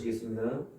보시겠습니다.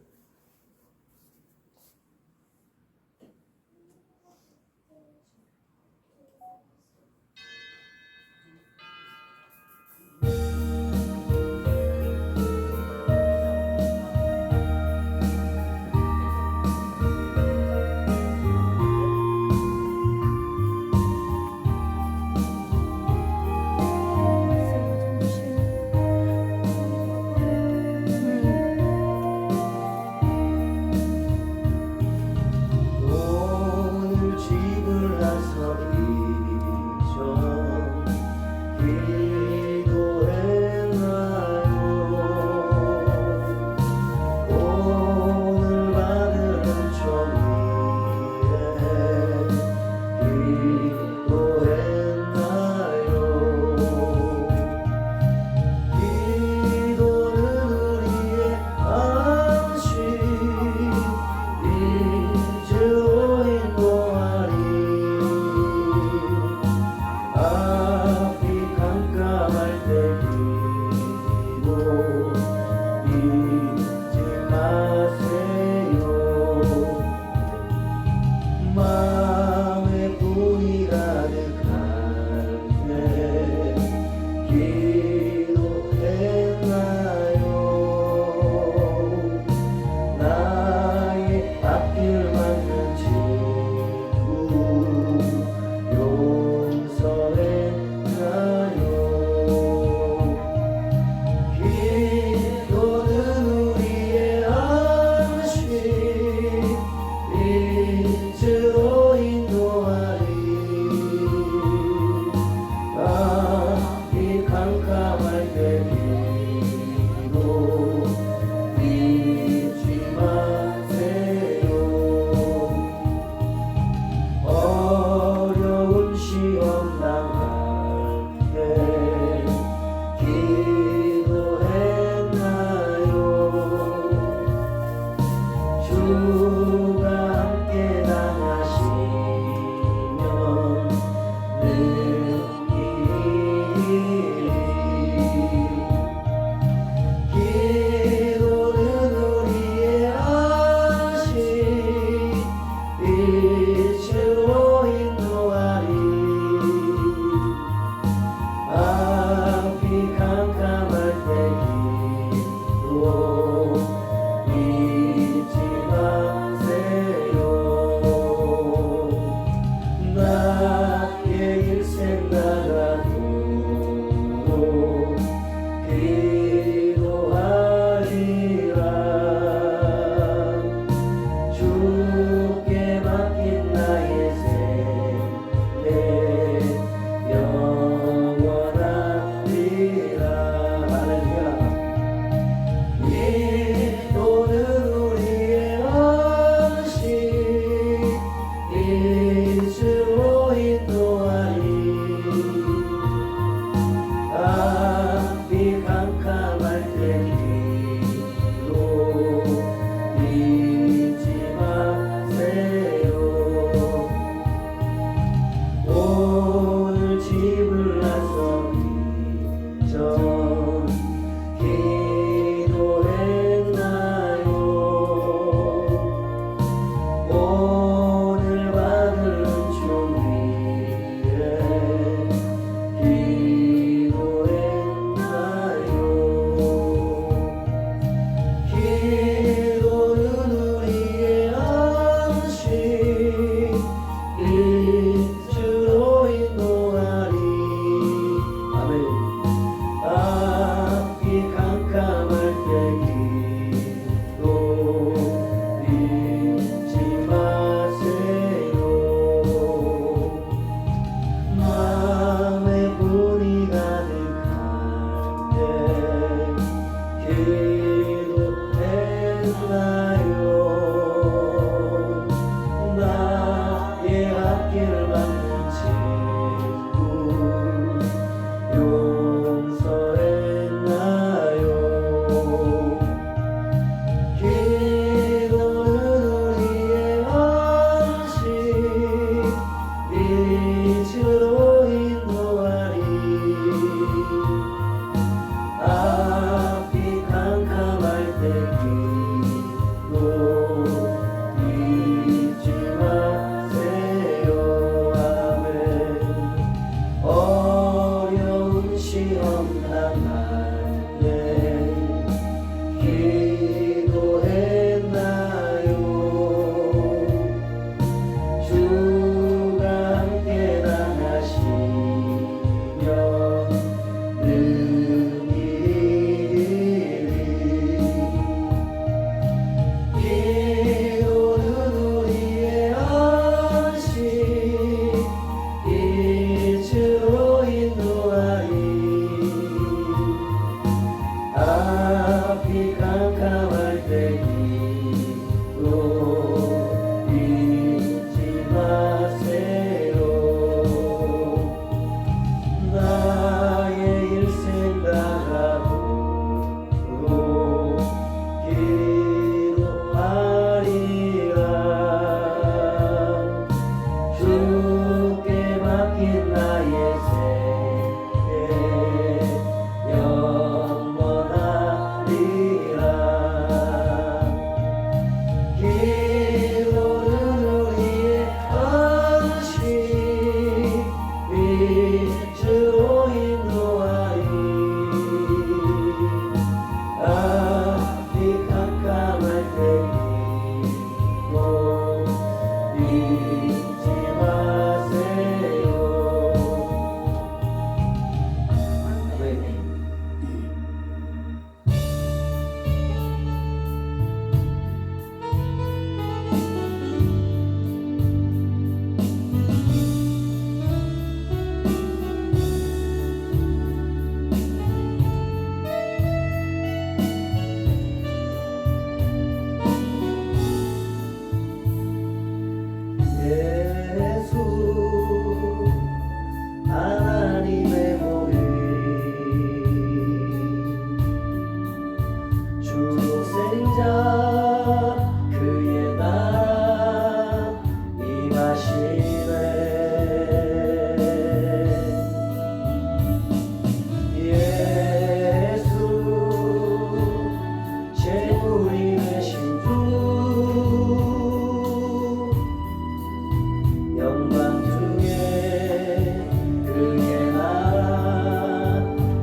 영광 중에 그의 나라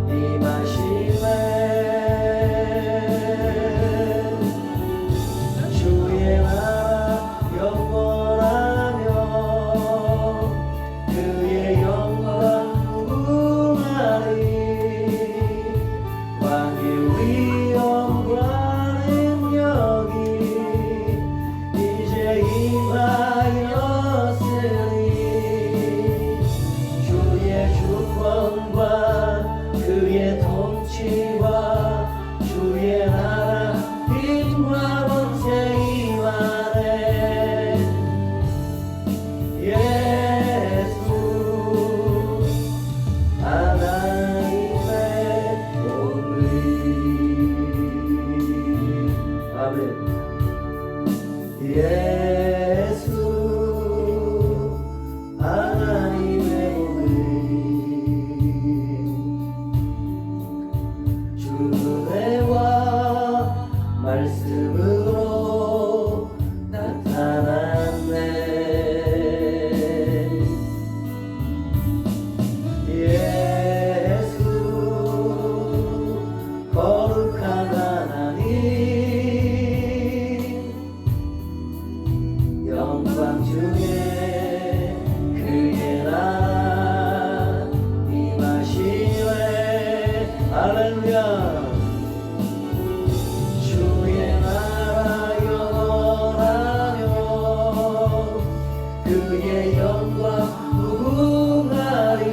임하시네. 주의 나라 영원하며 그의 영광 무궁하리. 왕의 위엄과 능력이 이제 임하였으니 주의 주권과 그의 통치와 주의 나라 힘과 권세 임하네. 예수 하나님의 오늘. 아멘. 예수 하나님의 오늘. 주 은혜와 말씀으로 나타났네. 예수 거룩한 하나님 영광 중에 그의 나라 임하시네. 할렐루야. 주의 나라 영원하며 그의 영광 무궁하리.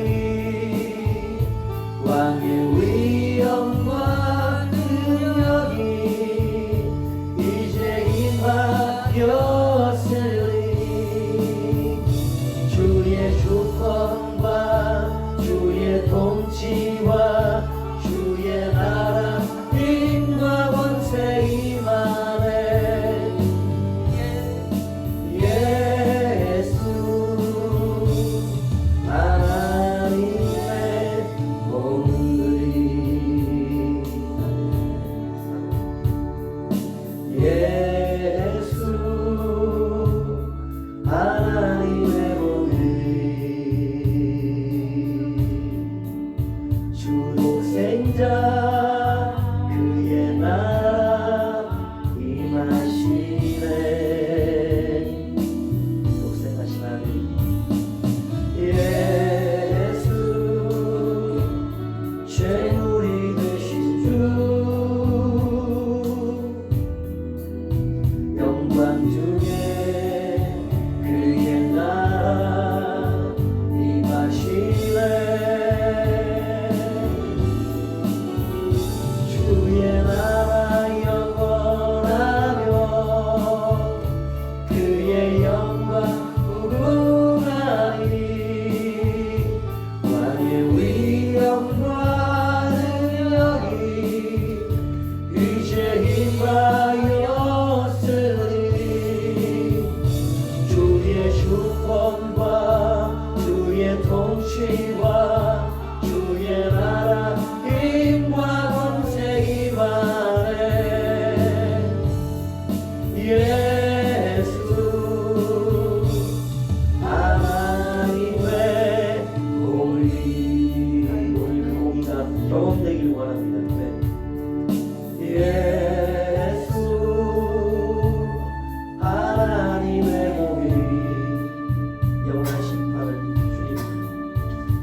왕의 위엄과 능력이 이제 임하였으니 주의 주권과 주의 통치와 주의 나라 힘과 권세 임하네. 예수 하나님의 오늘이. 예수 하나님의 오늘이. 주 독생자 그의 나라 임하시네. 독생하신 하나님 예수 최물이 되신 주 영광 중에 그의 나라 임하시네. 주의 나라 영원하며 그의 영광 무궁하리. 왕의 위엄과 능력이 이제 임하였으니 주의 주권과 주의 통치와 주의 나라 힘과 권세 임하네. 예수 하나님의 공의. 오늘 그 공의가 경험되길 원합니다. 예수 하나님의 공의. 영원하신 하나님 주님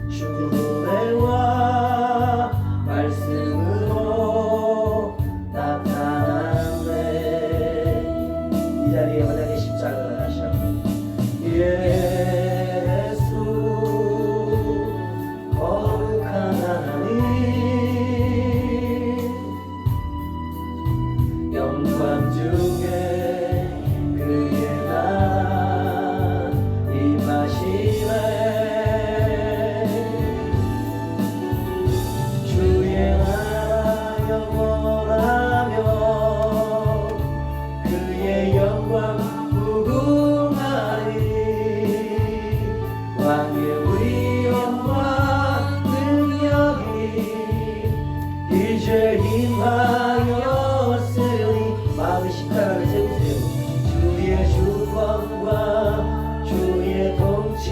주의와 말씀으로 나타났네. 이 자리에 만약에 십자가가 다시 한번. 예수 거룩한 하나님 영광 중에 그의 나라 임하시네. 주의 나라 영원하며 그의 영광 무궁하리. 왕의 위엄과 능력이 이제 임하였으니. 마음의 십자가를 세우세요. 주의 주권과 주의 통치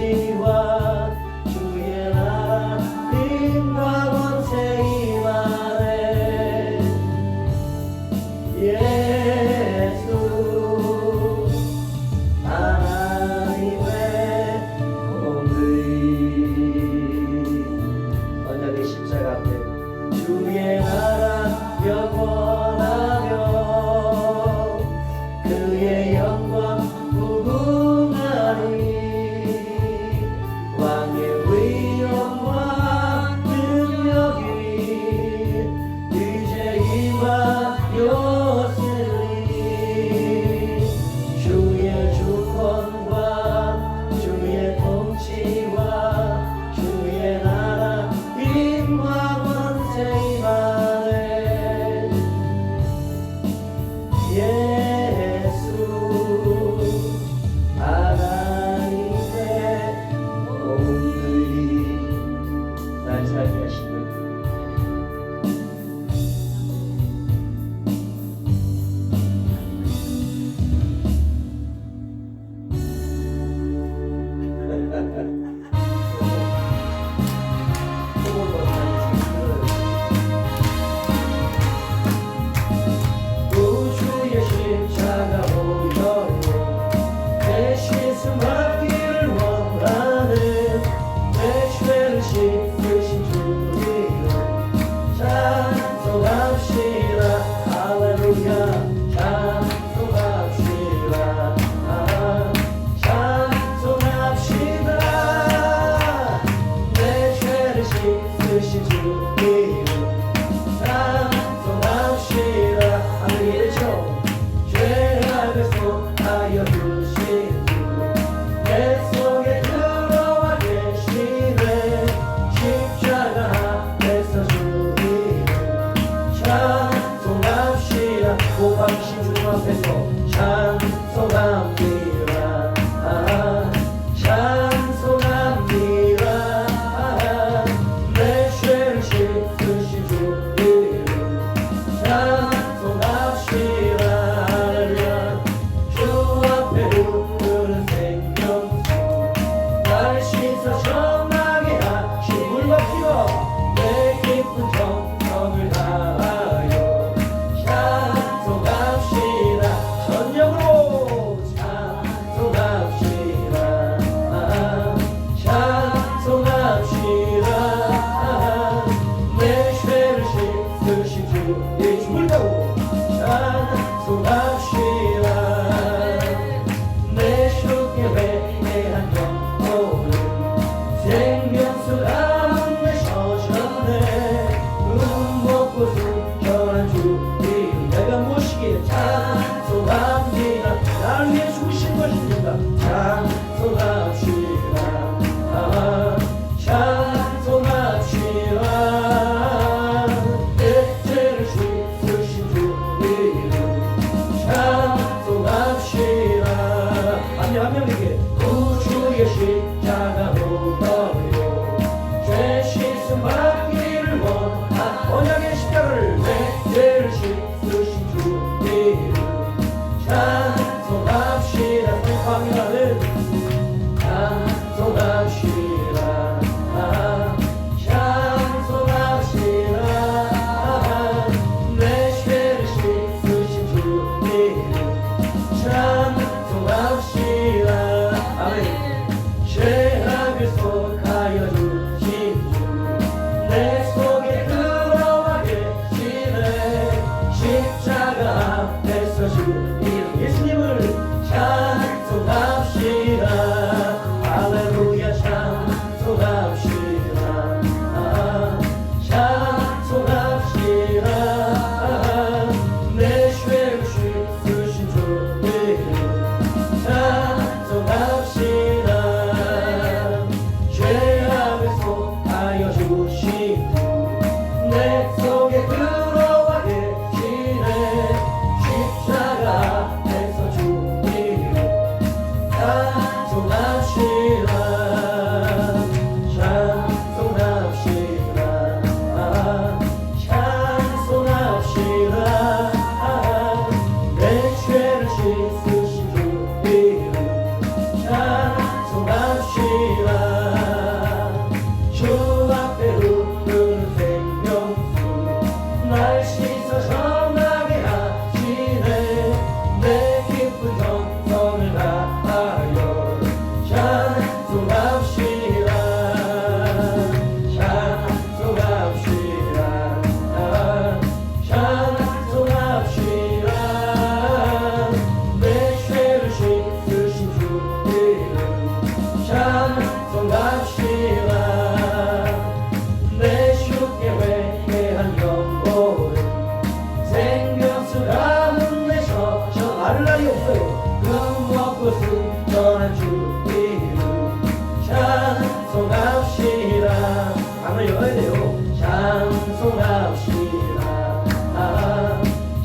한번 열어야 돼요. 찬송합시다.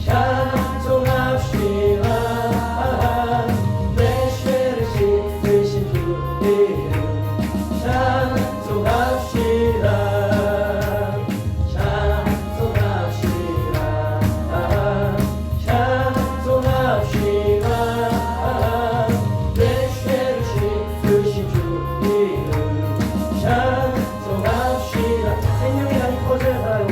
찬송합시다. 내 죄를 씻으신 주 이름 찬송합시다. 찬송합시다. 찬송합시다. 내 죄를 씻으신 주 이름 찬송합시다. 생명이 나니 퍼져야 살아요.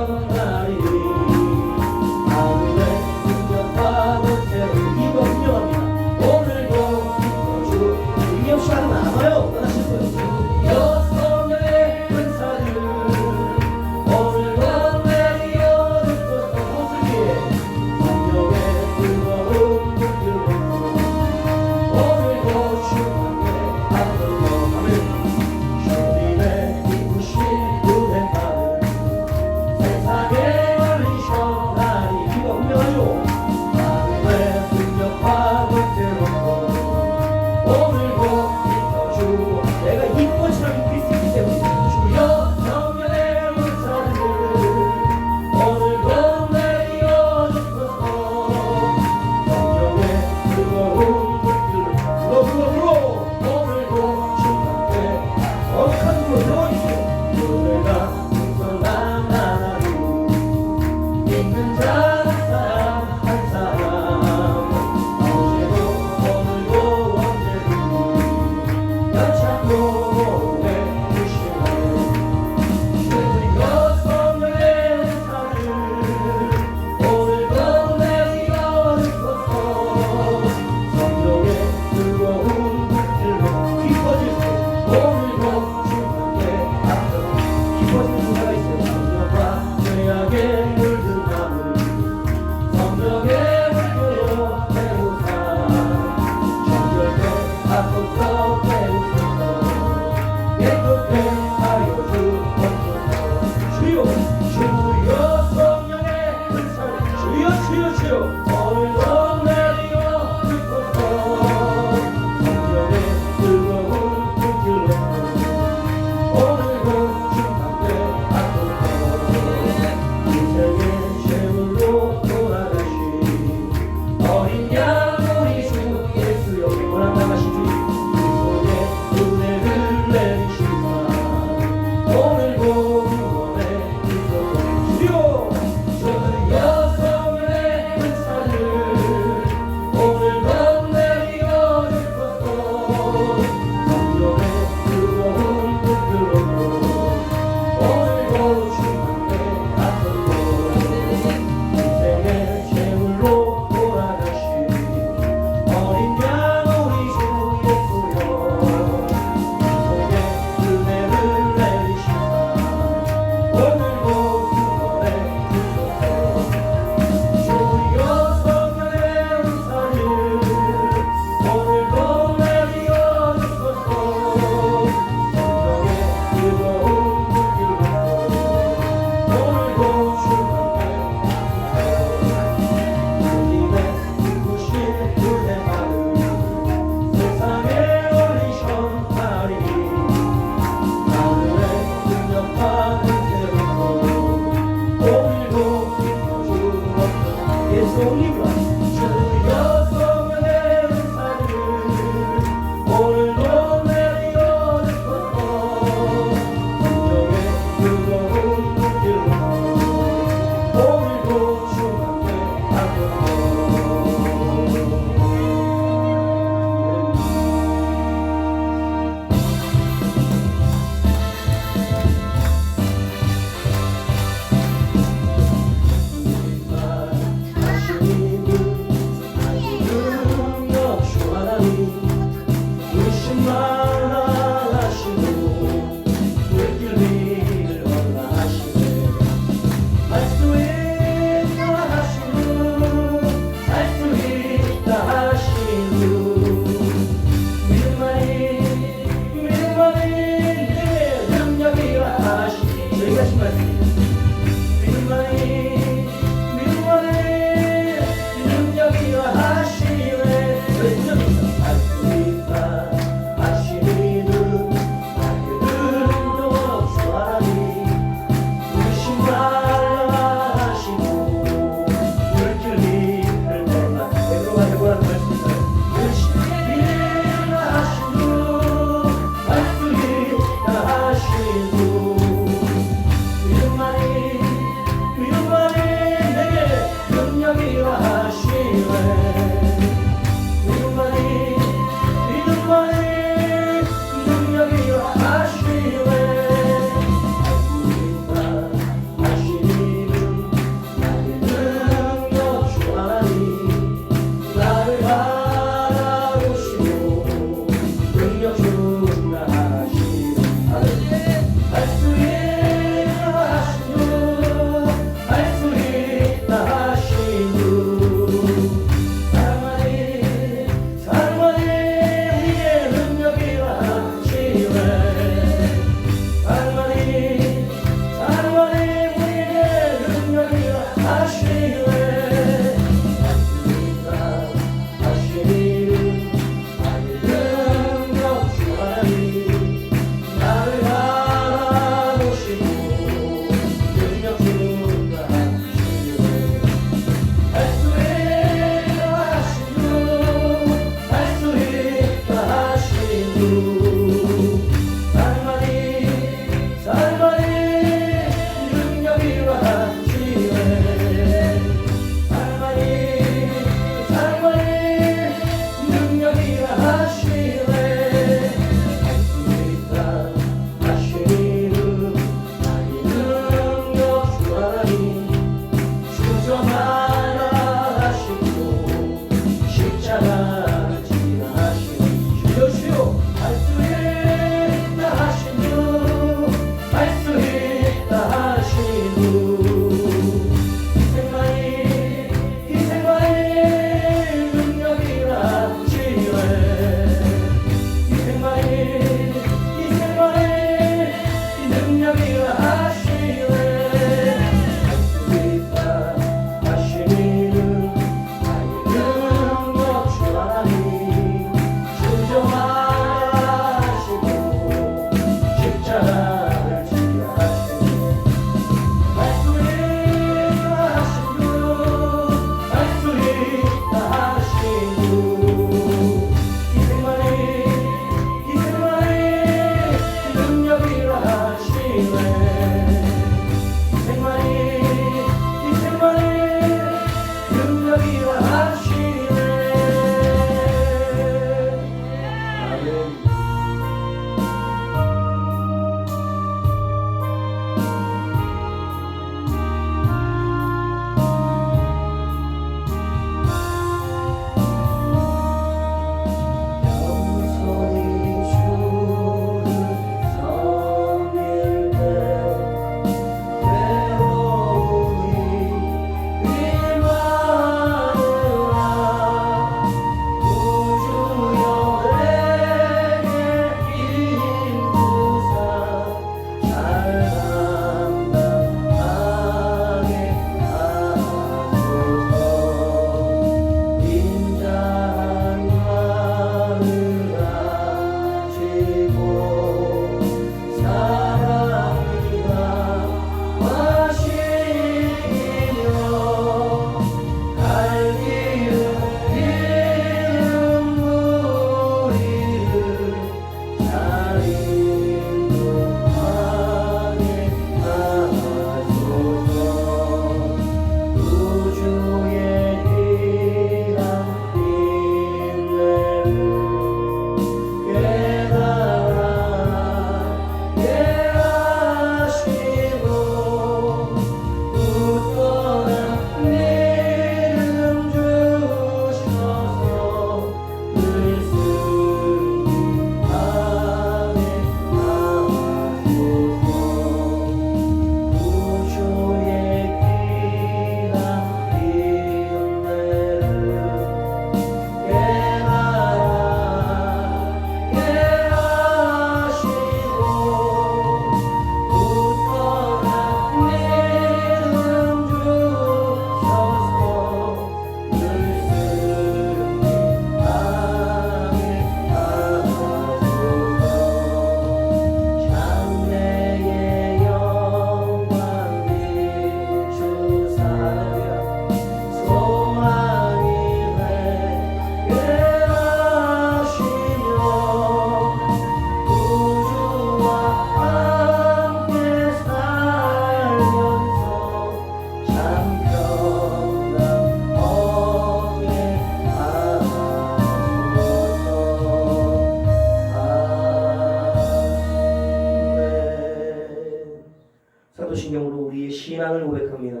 고백합니다.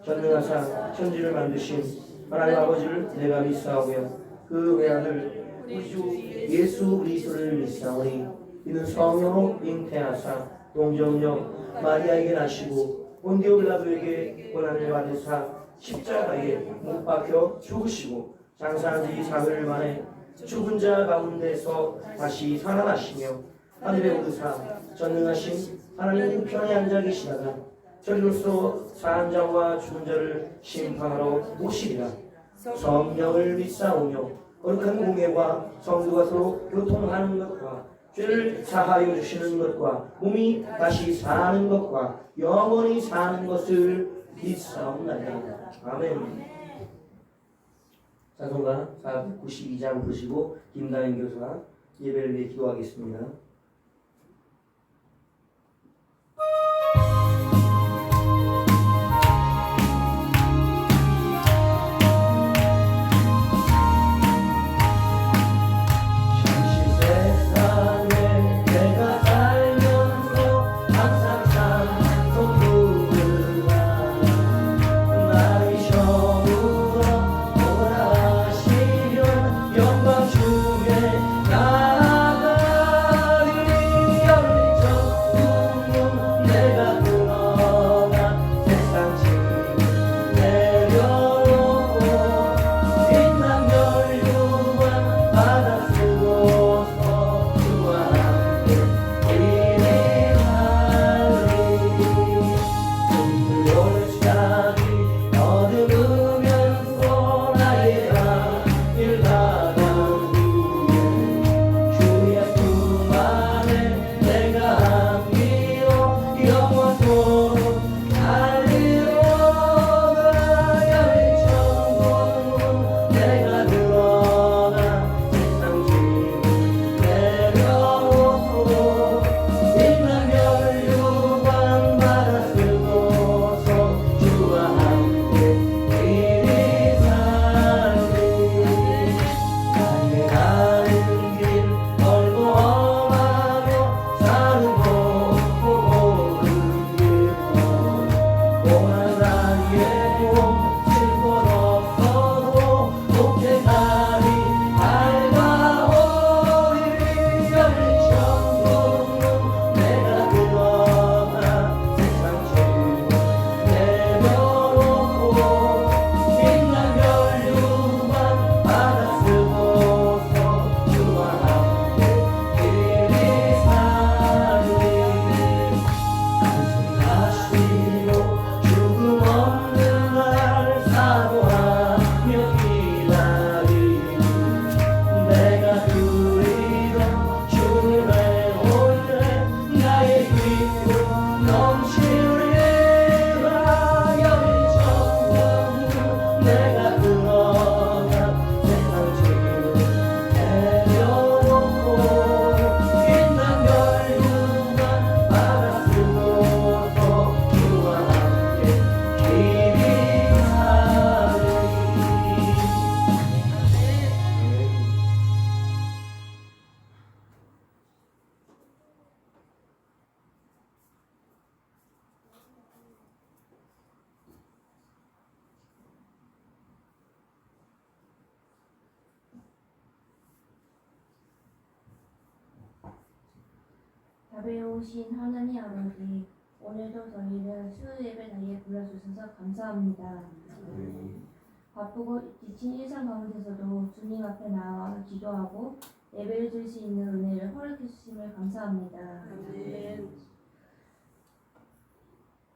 전능하사 천지를 만드신 하나님 아버지를 내가 믿사오며 그 외아들 우리 주 예수 그리스도를 믿사오니 이는 성령으로 잉태하사 동정녀 마리아에게 나시고 본디오 빌라도에게 고난을 받으사 십자가에 못 박혀 죽으시고 장사한 지 사흘 만에 죽은 자 가운데서 다시 살아나시며 하늘에 오르사 전능하신 하나님 우편에 앉아 계시다가 저리로서 사한 자와 죽은 자를 심판하러 오시리라. 성령을 믿사오며 거룩한 공예와 성도가 서로 교통하는 것과 죄를 사하여 주시는 것과 몸이 다시 사는 것과 영원히 사는 것을 믿사옵나이다. 아멘. 찬송가 492장 부르시고 김다현 교사 예배를 위해 기도하겠습니다. 답에 오신 하나님 아버지, 오늘도 저희를 수요예배 자리에 불러주셔서 감사합니다. 바쁘고 지친 일상 가운데서도 주님 앞에 나와 기도하고 예배를 드릴 수 있는 은혜를 허락해 주심을 감사합니다.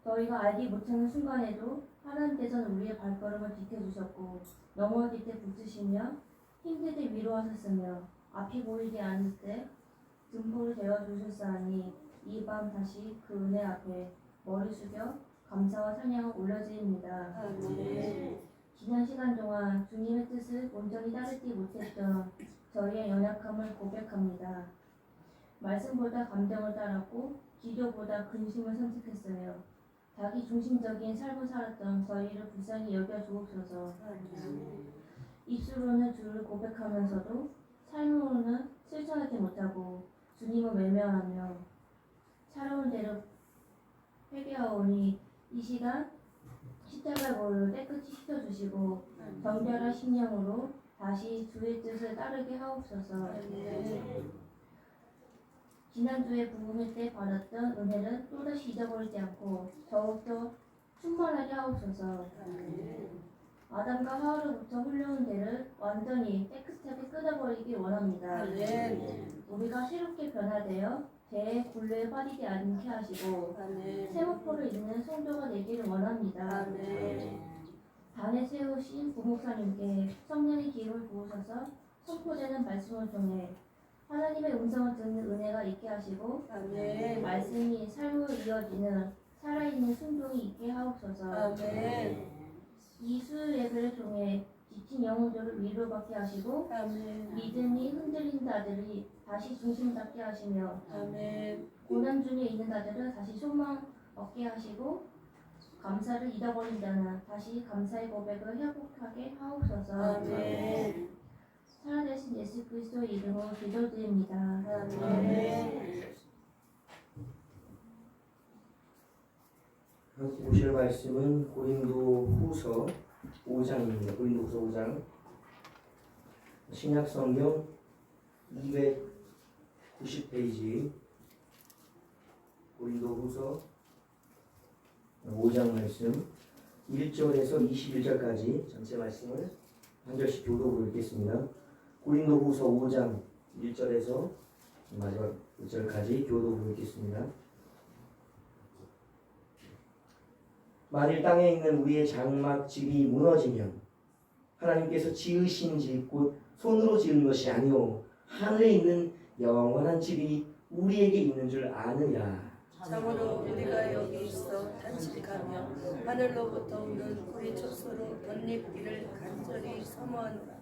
저희가 알지 못하는 순간에도 하나님께서는 우리의 발걸음을 지켜주셨고 넘어질 때 붙드시며 힘들 때 위로하셨으며 앞이 보이지 않을 때 등불을 되어주셨사니 이 밤 다시 그 은혜 앞에 머리 숙여 감사와 찬양을 올려드립니다. 지난 시간 동안 주님의 뜻을 온전히 따르지 못했던 저희의 연약함을 고백합니다. 말씀보다 감정을 따랐고 기도보다 근심을 선택했어요. 자기 중심적인 삶을 살았던 저희를 불쌍히 여겨 주옵소서. 입술로는 주를 고백하면서도 삶으로는 실천하지 못하고 주님을 외면하며 차가운 대로 회개하오니 이 시간 십자가 보를 깨끗이 씻어주시고 정결한 심령으로 다시 주의 뜻을 따르게 하옵소서. 지난주에 부흥회 때 받았던 은혜를 또다시 잊어버리지 않고 더욱더 충만하게 하옵소서. 아담과 하와로부터 흘러온 대를 완전히 깨끗하게 끊어버리기 원합니다. 우리가 새롭게 변화되어 죄의 굴레에 빠지지 않게 하시고 세모포를 잇는 성도가 되기를 원합니다. 단에 세우신 부목사님께 성령의 기름을 부으셔서 선포되는 말씀을 통해 하나님의 음성을 듣는 은혜가 있게 하시고 말씀이 삶으로 이어지는 살아있는 순종이 있게 하옵소서. 이 수요 예배를 통해 지친 영혼들을 위로받게 하시고 믿음이 흔들린 자들이 다시 중심 잡게 하시며 고난 중에 있는 자들은 다시 소망 얻게 하시고 감사를 잃어버린 자는 다시 감사의 고백을 회복하게 하옵소서. 살아계신 예수 그리스도의 이름으로 기도드립니다. 보실 말씀은 고린도후서 5장입니다. 고린도후서 5장 신약성경 290페이지 고린도후서 5장 말씀 1절에서 21절까지 전체 말씀을 한 절씩 교독으로 읽겠습니다. 고린도후서 5장 1절에서 마지막 1절까지 교독으로 읽겠습니다. 만일 땅에 있는 우리의 장막집이 무너지면 하나님께서 지으신 집 곧 손으로 지은 것이 아니오 하늘에 있는 영원한 집이 우리에게 있는 줄 아느냐. 참으로 우리가 여기 있어 탄식하며 하늘로부터 오는 우리 젖소로 덧입기를 간절히 사모하노라.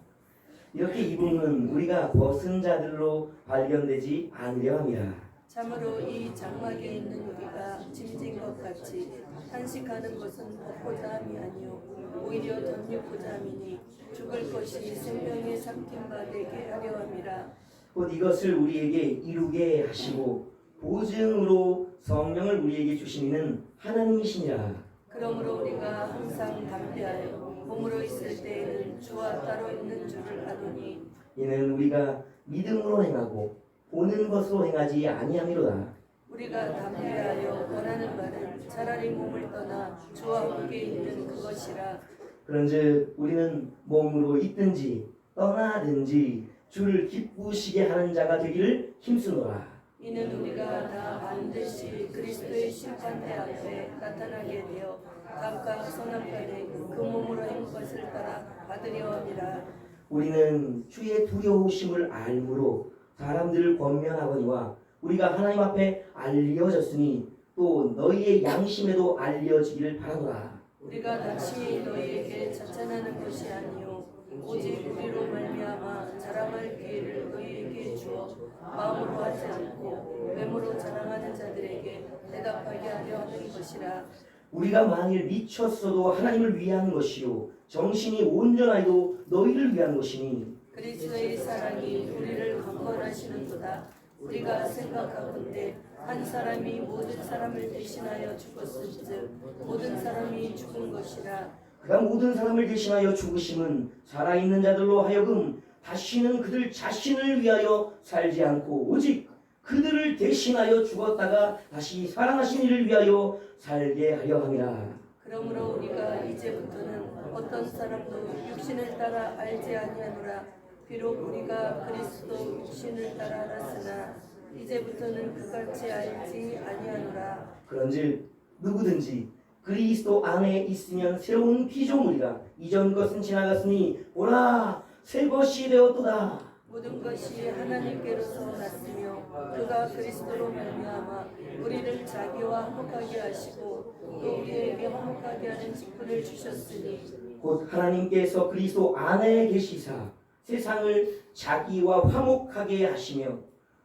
이렇게 이 부분은 우리가 벗은 자들로 발견되지 않으려 함이라. 참으로 이 장막에 있는 우리가 짐진 것 같이 탄식하는 것은 벗고자 함이 아니요 오히려 덧입고자 함이니 죽을 것이 생명의 삭힌 바 되게 하려 함이라. 곧 이것을 우리에게 이루게 하시고 보증으로 성령을 우리에게 주시는 하나님이시니라. 그러므로 우리가 항상 담대하여 몸으로 있을 때에는 주와 따로 있는 줄을 아노니 이는 우리가 믿음으로 행하고 보는 것으로 행하지 아니함이로다. 우리가 담대하여 원하는 바는 차라리 몸을 떠나 주와 함께 있는 그것이라. 그런즉 우리는 몸으로 있든지 떠나든지 주를 기쁘시게 하는 자가 되기를 힘쓰노라. 이는 우리가 다 반드시 그리스도의 심판대 앞에 나타나게 되어 각각 선악간에 그 몸으로 한 것을 따라 받으려 함이라. 우리는 주의 두려우심을 알므로 사람들을 권면하거니와 우리가 하나님 앞에 알려졌으니 또 너희의 양심에도 알려지기를 바라노라. 우리가 다시 너희에게 자찬하는 것이 아니요 오직 우리로 말미암아 자랑할 기회를 너희에게 주어 마음으로 하지 않고 외모로 자랑하는 자들에게 대답하게 하려 하는 것이라. 우리가 만일 미쳤어도 하나님을 위한 것이요 정신이 온전하여도 너희를 위한 것이니 그리스도의 사랑이 우리를 강건하시는도다. 우리가 생각하건대 한 사람이 모든 사람을 대신하여 죽었은즉 모든 사람이 죽은 것이라. 그가 모든 사람을 대신하여 죽으심은 살아있는 자들로 하여금 다시는 그들 자신을 위하여 살지 않고 오직 그들을 대신하여 죽었다가 다시 살아나신 이를 위하여 살게 하려 함이라. 그러므로 우리가 이제부터는 어떤 사람도 육신을 따라 알지 아니하노라. 비록 우리가 그리스도 육신을 따라 알았으나 이제부터는 그같이 알지 아니하노라. 그런즉 누구든지 그리스도 안에 있으면 새로운 피조물이라. 이전 것은 지나갔으니 보라 새 것이 되었도다. 모든 것이 하나님께로서 났으며 그가 그리스도로 말미암아 우리를 자기와 화목하게 하시고 또 우리에게 화목하게 하는 직분을 주셨으니 곧 하나님께서 그리스도 안에 계시사 세상을 자기와 화목하게 하시며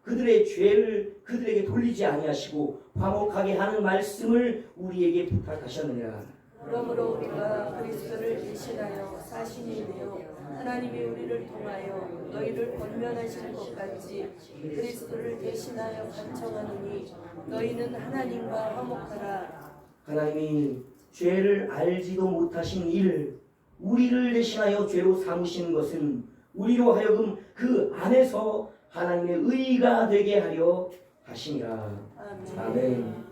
그들의 죄를 그들에게 돌리지 아니하시고 화목하게 하는 말씀을 우리에게 부탁하셨느니라. 그러므로 우리가 그리스도를 대신하여 사신이 되어 하나님이 우리를 통하여 너희를 권면하시는 것 같이 그리스도를 대신하여 간청하노니 너희는 하나님과 화목하라. 하나님이 죄를 알지도 못하신 이를 우리를 대신하여 죄로 삼으신 것은 우리로 하여금 그 안에서 하나님의 의가 되게 하려 하심이라. 아멘.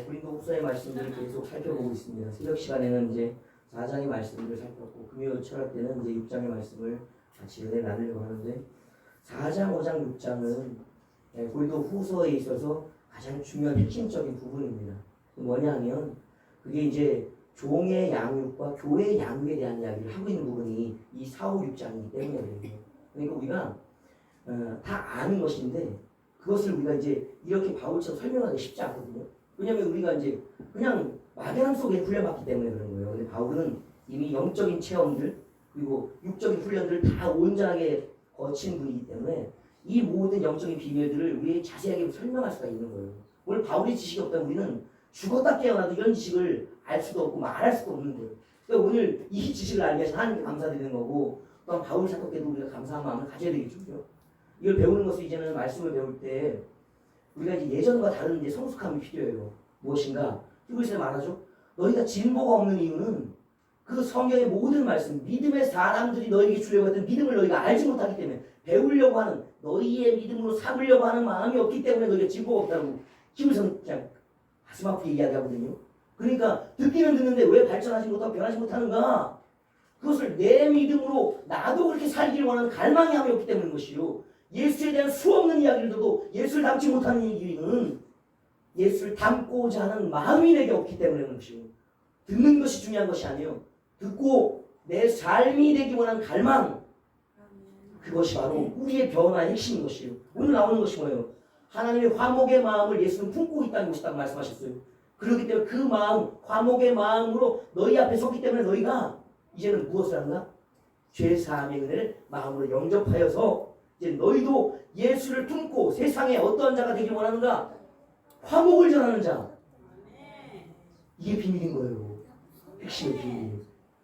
고린도후서의 말씀들을 계속 살펴보고 있습니다. 새벽 시간에는 이제 4장의 말씀들을 살폈고 금요 철학 때는 이제 6장의 말씀을 같이 은혜 나누려고 하는데 4장, 5장, 6장은 고린도후서에 있어서 가장 중요한 핵심적인 부분입니다. 뭐냐 하면 그게 이제 종의 양육과 교회의 양육에 대한 이야기를 하고 있는 부분이 이 4, 5, 6장이기 때문에 그래요. 그러니까 우리가 다 아는 것인데 그것을 우리가 이제 이렇게 바울처럼 설명하기 쉽지 않거든요. 왜냐하면 우리가 이제 그냥 막연함 속에 훈련받기 때문에 그런 거예요. 근데 바울은 이미 영적인 체험들 그리고 육적인 훈련들을 다 온전하게 거친 분이기 때문에 이 모든 영적인 비밀들을 우리에게 자세하게 설명할 수가 있는 거예요. 오늘 바울의 지식이 없다면 우리는 죽었다 깨어나도 이런 지식을 알 수도 없고 말할 수도 없는 거예요. 그러니까 오늘 이 지식을 알게 해서 하나님께 감사드리는 거고 또한 바울 사건 때도 우리가 감사한 마음을 가져야 되겠죠. 이걸 배우는 것은 이제는 말씀을 배울 때 우리가 이제 예전과 다른 이제 성숙함이 필요해요. 무엇인가? 히브리서에 말하죠. 너희가 진보가 없는 이유는 그 성경의 모든 말씀, 믿음의 사람들이 너희에게 주려고 했던 믿음을 너희가 알지 못하기 때문에 배우려고 하는 너희의 믿음으로 삼으려고 하는 마음이 없기 때문에 너희가 진보가 없다고 히브리서는 그냥 가슴 아프게 이야기하거든요. 그러니까 듣기는 듣는데 왜 발전하지 못하고 변하지 못하는가? 그것을 내 믿음으로 나도 그렇게 살기를 원하는 갈망이 함이 없기 때문인 것이요. 예수에 대한 수없는 이야기를 들어도 예수를 닮지 못하는 이유는 예수를 닮고자 하는 마음이 내게 없기 때문에 그런 것이요. 듣는 것이 중요한 것이 아니에요. 듣고 내 삶이 되기 원하는 갈망, 그것이 바로 우리의 변화의 핵심인 것이에요. 오늘 나오는 것이 뭐예요? 하나님의 화목의 마음을 예수는 품고 있다는 것이라고 말씀하셨어요. 그렇기 때문에 그 마음, 화목의 마음으로 너희 앞에 섰기 때문에 너희가 이제는 무엇을 한다? 죄사함의 은혜를 마음으로 영접하여서 이제 너희도 예수를 품고 세상에 어떠한 자가 되길 원하는가? 화목을 전하는 자. 이게 비밀인 거예요. 핵심의 비밀.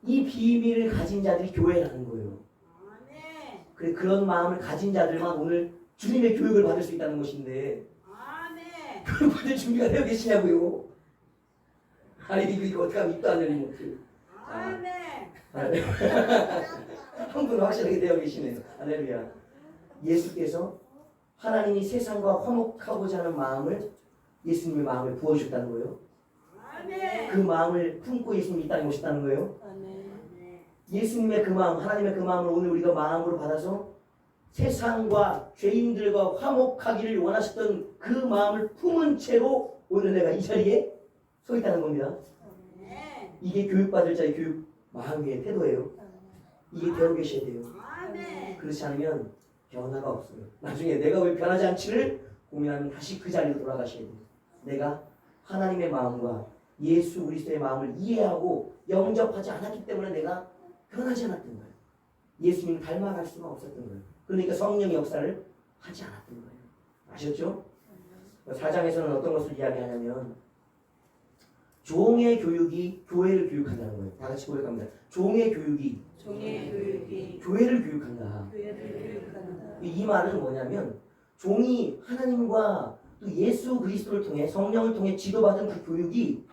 이 비밀을 가진 자들이 교회라는 거예요. 그래, 그런 마음을 가진 자들만 오늘 주님의 교육을 받을 수 있다는 것인데 교육 받을 준비가 되어 계시냐고요? 아니 이거 어떻게 하면 입도 안 열리면 어떡해요? 한 분은 확실하게 되어 계시네요. 할렐루야. 예수께서 하나님이 세상과 화목하고자 하는 마음을 예수님의 마음에 부어주셨다는 거예요. 그 마음을 품고 예수님이 이 땅에 오셨다는 거예요. 예수님의 그 마음, 하나님의 그 마음을 오늘 우리가 마음으로 받아서 세상과 죄인들과 화목하기를 원하셨던 그 마음을 품은 채로 오늘 내가 이 자리에 서 있다는 겁니다. 이게 교육받을 자의 교육 마음의 태도예요. 이게 되어 계셔야 돼요. 그렇지 않으면 변화가 없어요. 나중에 내가 왜 변하지 않지를 고민하면 다시 그 자리로 돌아가셔야 돼요. 내가 하나님의 마음과 예수 그리스도의 마음을 이해하고 영접하지 않았기 때문에 내가 변하지 않았던 거예요. 예수님을 닮아갈 수가 없었던 거예요. 그러니까 성령의 역사를 하지 않았던 거예요. 아셨죠? 4장에서는 어떤 것을 이야기하냐면 종의 교육이 교회를 교육한다는 거예요. 다 같이 고백합니다. 종의 교육이 교회를 교육한다. 이 말은 뭐냐면 종이 하나님과 또 예수 그리스도를 통해 성령을 통해 지도받은 그 교육이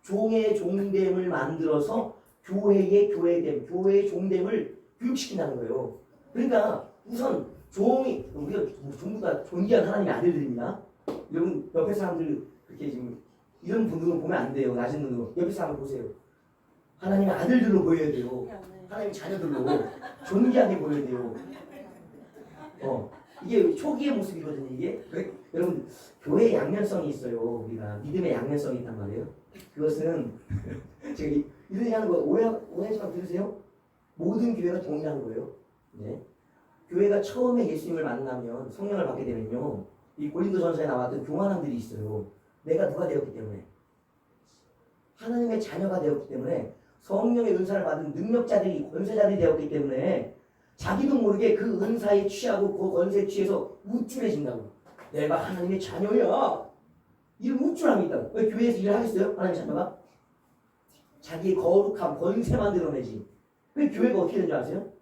종의 종됨을 만들어서 교회의 교회됨, 교회의 종됨을 교육시킨다는 거예요. 그러니까 우선 종이 우리가 전부 다 존귀한 하나님의 아들들입니다. 여러분 옆에 사람들 그렇게 지금 이런 분들은 보면 안 돼요. 낮은 눈으로 옆에 사람 보세요. 하나님의 아들들로 보여야 돼요. 하나님의 자녀들로 존귀하게 보여야 돼요. 이게 초기의 모습이거든요. 이게 여러분 교회의 양면성이 있어요. 우리가 믿음의 양면성이 있단 말이에요. 그것은 제가 이런 얘기하는 거 오해하지만 들으세요. 모든 교회가 동일한 거예요. 네. 교회가 처음에 예수님을 만나면 성령을 받게 되면요, 이 고린도전서에 나왔던 교만함들이 있어요. 내가 누가 되었기 때문에, 하나님의 자녀가 되었기 때문에, 성령의 은사를 받은 능력자들이 권세자들이 되었기 때문에 자기도 모르게 그 은사에 취하고 그 권세에 취해서 우쭐해진다고. 내가 하나님의 자녀야. 이런 우쭐함이 있다고. 왜 교회에서 일을 하겠어요? 하나님의 자녀가? 자기의 거룩함, 권세만 드러내지. 왜 교회가 어떻게 되는 줄 아세요?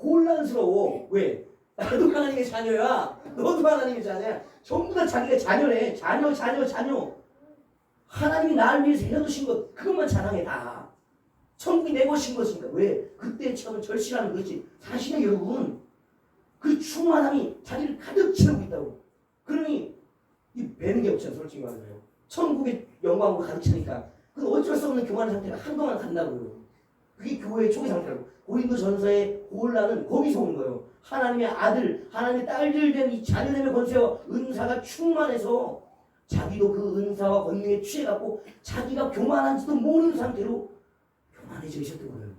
혼란스러워. 왜? 나도 하나님의 자녀야. 너도 하나님의 자녀야. 전부 다 자기가 자녀래. 자녀. 하나님이 나를 위해서 해놓으신 것 그것만 자랑해 다. 천국이 내 것인 것이니까. 왜? 그때처럼 절실하는 거지. 사실은 여러분 그 충만함이 자기를 가득 채우고 있다고. 그러니 이 배는 게 없잖아 솔직히 말해서. 천국의 영광으로 가득 차니까 그 어쩔 수 없는 교만의 상태가 한동안 간다고요. 그게 교회의 초기 상태라고. 고린도전서의 고울라는 거기서 오는 거예요. 하나님의 아들, 하나님의 딸들 된 이 자녀됨의 권세와 은사가 충만해서 자기도 그 은사와 권능에 취해갖고 자기가 교만한지도 모르는 상태로 교만해져 있었던 거예요.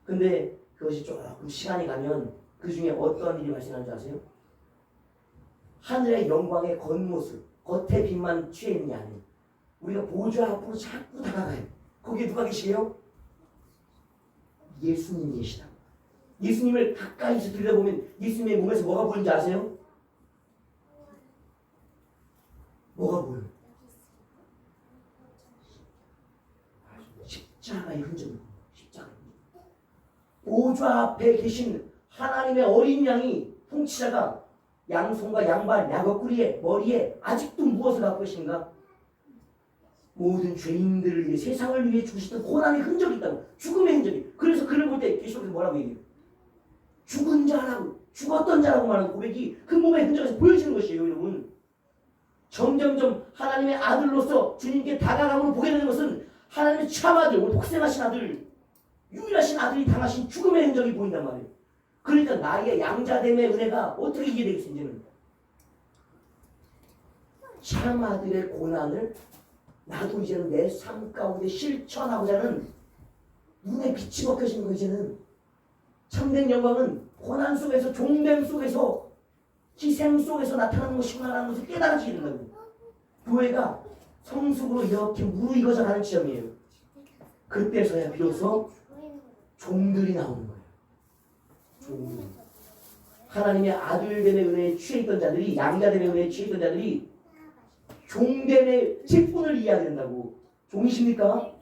근데 그것이 조금 시간이 가면 그 중에 어떤 일이 발생하는 줄 아세요? 하늘의 영광의 겉모습, 겉의 빛만 취해 있는 게 아니에요. 우리가 보좌 앞으로 자꾸 다가가요. 거기에 누가 계시게요? 예수님이 계시다. 예수님을 가까이서 들여다보면 예수님의 몸에서 뭐가 보이는지 아세요? 뭐가 보여요? 십자가의 흔적이 보여요. 십자가의 흔적. 보좌 앞에 계신 하나님의 어린 양이 통치자가 양손과 양발, 야것구리에 머리에 아직도 무엇을 갖고 계신가? 모든 죄인들을 위해 세상을 위해 죽으셨던 고난의 흔적이 있다고. 죽음의 흔적이. 그래서 그를 볼 때 계시록에서 뭐라고 얘기해요? 죽은 자라고 죽었던 자라고 말하는 고백이 그 몸의 흔적에서 보여지는 것이에요. 여러분. 점점점 하나님의 아들로서 주님께 다가감으로 보게 되는 것은 하나님의 참아들, 오늘 독생하신 아들, 유일하신 아들이 당하신 죽음의 흔적이 보인단 말이에요. 그러니까 나의 양자됨의 은혜가 어떻게 이해되겠어요? 이제는 참아들의 고난을 나도 이제는 내 삶 가운데 실천하고자 하는 눈에 빛이 먹혀지는 거. 이제는 참된 영광은 고난 속에서, 종됨 속에서, 희생 속에서 나타나는 것이구나라는 것을 깨달아지게 된다고. 교회가 성숙으로 이렇게 무르익어져 가는 지점이에요. 그때서야 비로소 종들이 나오는 거예요. 종들. 하나님의 아들됨의 은혜에 취해있던 자들이, 양자됨의 은혜에 취해있던 자들이 종됨의 직분을 이해해야 된다고. 종이십니까?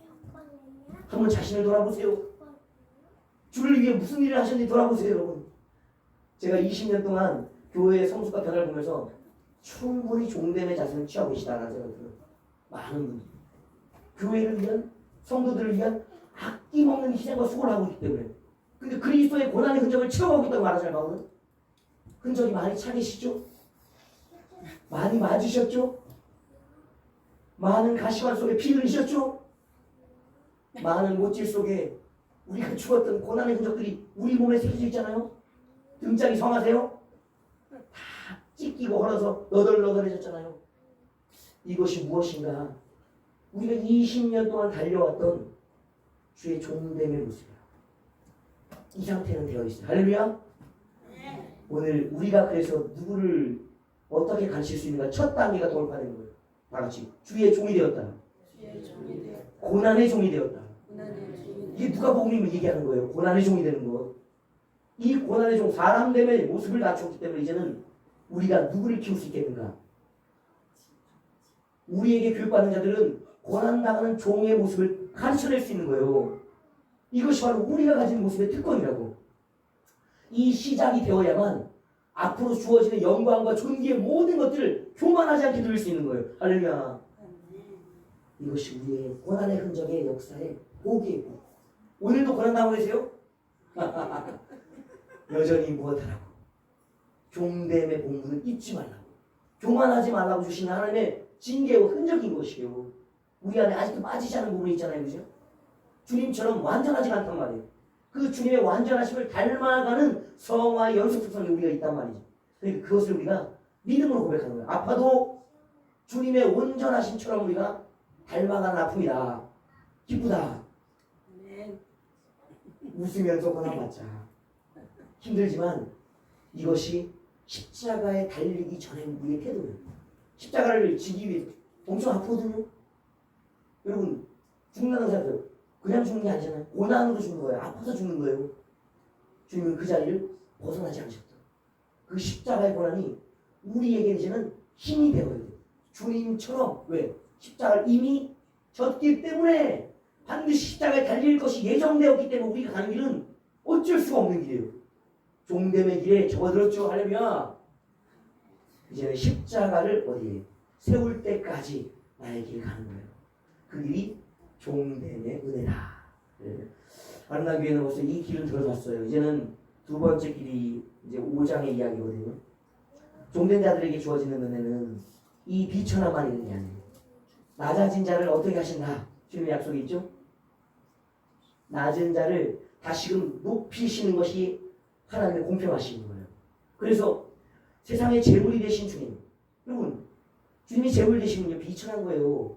한번 자신을 돌아보세요. 주를 위해 무슨 일을 하셨는지 돌아보세요, 여러분. 제가 20년 동안 교회의 성숙과 변화를 보면서 충분히 종됨의 자세를 취하고 계시다라는 생각이 들어요. 많은 분들이. 교회를 위한, 성도들을 위한 아낌없는 희생과 수고를 하고 있기 때문에. 근데 그리스도의 고난의 흔적을 채워가고 있다고 말하잖아요, 바울은. 흔적이 많이 차 계시죠? 많이 맞으셨죠? 많은 가시관 속에 피 흘리셨죠? 많은 못질 속에 우리가 죽었던 고난의 흔적들이 우리 몸에 새겨져 있잖아요. 등짝이 성하세요? 다 찢기고 헐어서 너덜너덜해졌잖아요. 이것이 무엇인가? 우리가 20년 동안 달려왔던 주의 종됨의 모습이야. 이 상태는 되어 있어요. 할렐루야. 오늘 우리가 그래서 누구를 어떻게 가르칠 수 있는가? 첫 단계가 돌파되는 거예요. 다 같이 주의 종이 되었다. 고난의 종이 되었다. 이게 누가복음이 얘기하는 거예요. 고난의 종이 되는 것. 이 고난의 종, 사람됨의 모습을 갖추었기 때문에 이제는 우리가 누구를 키울 수 있겠는가? 우리에게 교육받는 자들은 고난당하는 종의 모습을 가르쳐낼 수 있는 거예요. 이것이 바로 우리가 가진 모습의 특권이라고. 이 시작이 되어야만 앞으로 주어지는 영광과 존귀의 모든 것들을 교만하지 않게 누릴 수 있는 거예요. 할렐루야. 이것이 우리의 고난의 흔적의 역사의 복이고. 오늘도 고난당하고 계세요? 여전히 무엇하라고? 종됨의 본분을 잊지 말라고. 교만하지 말라고 주시는 하나님의 징계와 흔적인 것이에요. 우리 안에 아직도 빠지지 않은 부분이 있잖아요. 그죠? 주님처럼 완전하지 않단 말이에요. 그 주님의 완전하심을 닮아가는 성화의 연속 속성이 우리가 있단 말이죠. 그러니까 그것을 우리가 믿음으로 고백하는 거예요. 아파도 주님의 온전하심처럼 우리가 닮아가는 아픔이다. 기쁘다. 웃으면서 고난받자. 힘들지만 이것이 십자가에 달리기 전에 우리의 태도예요. 십자가를 지기 위해 엄청 아프거든요. 여러분 죽는다는 사람들 그냥 죽는 게 아니잖아요. 고난으로 죽는 거예요. 아파서 죽는 거예요. 주님은 그 자리를 벗어나지 않으셨다. 그 십자가의 고난이 우리에게 이제는 힘이 되어야 돼요. 주님처럼. 왜? 십자가를 이미 졌기 때문에 반드시 십자가에 달릴 것이 예정되었기 때문에 우리가 가는 길은 어쩔 수가 없는 길이에요. 종됨의 길에 접어들었죠. 할렐루야. 이제는 십자가를 어디에 세울 때까지 나의 길을 가는 거예요. 그 길이 종됨의 은혜라. 예. 아름다운 교회는 벌써 이 길을 들어섰어요. 이제는 두 번째 길이 이제 5장의 이야기거든요. 종된 자들에게 주어지는 은혜는 이 비천함만 있는 게 아니에요. 낮아진 자를 어떻게 하신다? 주님의 약속이 있죠? 낮은 자를 다시금 높이시는 것이 하나님의 공평하신 거예요. 그래서 세상의 재물이 되신 주님, 여러분, 주님이 재물 되시면요 비천한 거예요.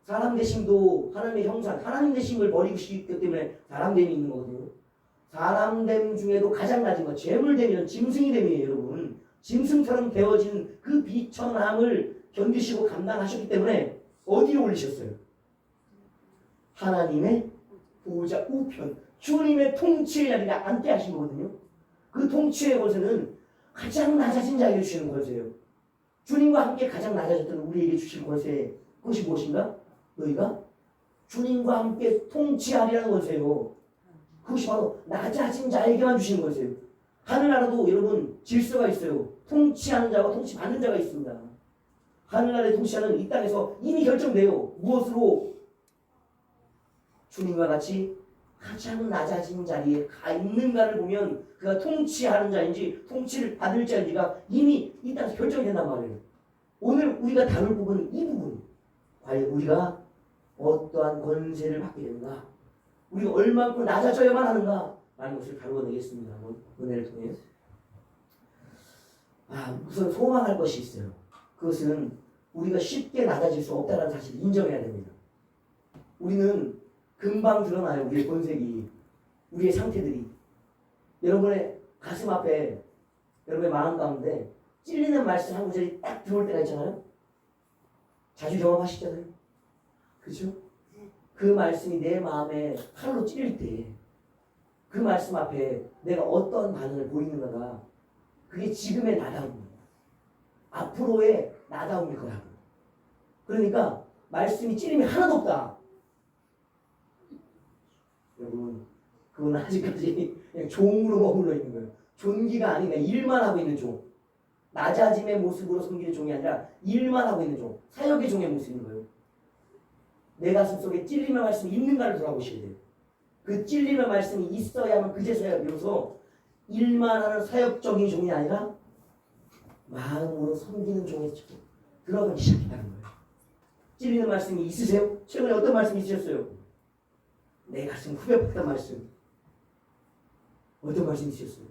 사람 되심도 하나님의 형상, 하나님 되심을 버리고 싶기 때문에 사람됨이 있는 거거든요. 사람됨 중에도 가장 낮은 것, 재물됨이란 짐승이 됨이에요, 여러분. 짐승처럼 되어진 그 비천함을 견디시고 감당하셨기 때문에 어디로 올리셨어요? 하나님의 보좌 우편, 주님의 통치의 자리에 앉게 하신 거거든요. 그 통치의 곳에는 가장 낮아진 자에게 주시는 것이에요. 주님과 함께 가장 낮아졌던 우리에게 주실 것의 것이 무엇인가? 너희가 주님과 함께 통치하리라는 것이에요. 그것이 바로 낮아진 자에게만 주시는 것이에요. 하늘나라도 여러분 질서가 있어요. 통치하는 자와 통치받는 자가 있습니다. 하늘나라의 통치자는 이 땅에서 이미 결정돼요. 무엇으로? 주님과 같이 가장 낮아진 자리에 가 있는가를 보면 그가 통치하는 자인지 통치를 받을 자인지가 이미 이 땅에서 결정이 된단 말이에요. 오늘 우리가 다룰 부분은 이 부분. 과연 우리가 어떠한 권세를 받게 되는가? 우리가 얼마만큼 낮아져야만 하는가? 라는 것을 다루어내겠습니다. 은혜를 통해. 우선 소망할 것이 있어요. 그것은 우리가 쉽게 낮아질 수 없다는 사실을 인정해야 됩니다. 우리는 금방 드러나요. 우리의 본색이, 우리의 상태들이. 여러분의 가슴 앞에, 여러분의 마음 가운데 찔리는 말씀 한 구절이 딱 들어올 때가 있잖아요. 자주 경험하시잖아요. 그렇죠? 그 말씀이 내 마음에 칼로 찔릴 때 그 말씀 앞에 내가 어떤 반응을 보이는가가 그게 지금의 나다움입니다. 앞으로의 나다움일 거라고. 그러니까 말씀이 찔림이 하나도 없다. 여러분, 그건 아직까지 그냥 종으로 머물러 있는 거예요. 존귀가 아니라 일만 하고 있는 종. 낮아짐의 모습으로 섬기는 종이 아니라 일만 하고 있는 종. 사역의 종의 모습인 거예요. 내 가슴 속에 찔림의 말씀이 있는가를 돌아보셔야 돼요. 그 찔림의 말씀이 있어야만 그제서야 비로소 일만 하는 사역적인 종이 아니라 마음으로 섬기는 종에 들어가기 시작한다는 거예요. 찔리는 말씀이 있으세요? 최근에 어떤 말씀이 있으셨어요? 내 가슴 후벼팠던 말씀. 어떤 말씀이 있으셨어요?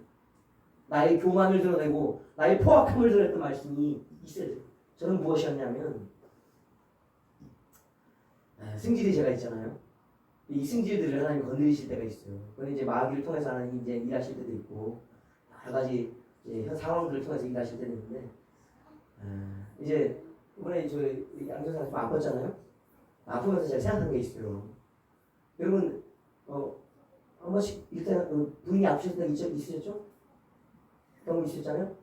나의 교만을 드러내고 나의 포악함을 드러냈던 말씀이 있어요. 저는 무엇이었냐면 승질이 제가 있잖아요. 이 승질들을 하나님 건드리실 때가 있어요. 그건 이제 마귀를 통해서 하나님 이제 일하실 때도 있고 여러 가지 현 상황들을 통해서 일하실 때도 있는데 이제 이번에 저희 양조사가 좀 아팠잖아요. 아프면서 제가 생각한 게 있어요. 여러분 한 번씩 일단 부인이 아프셨던 적 있으셨죠? 경험 있으셨잖아요.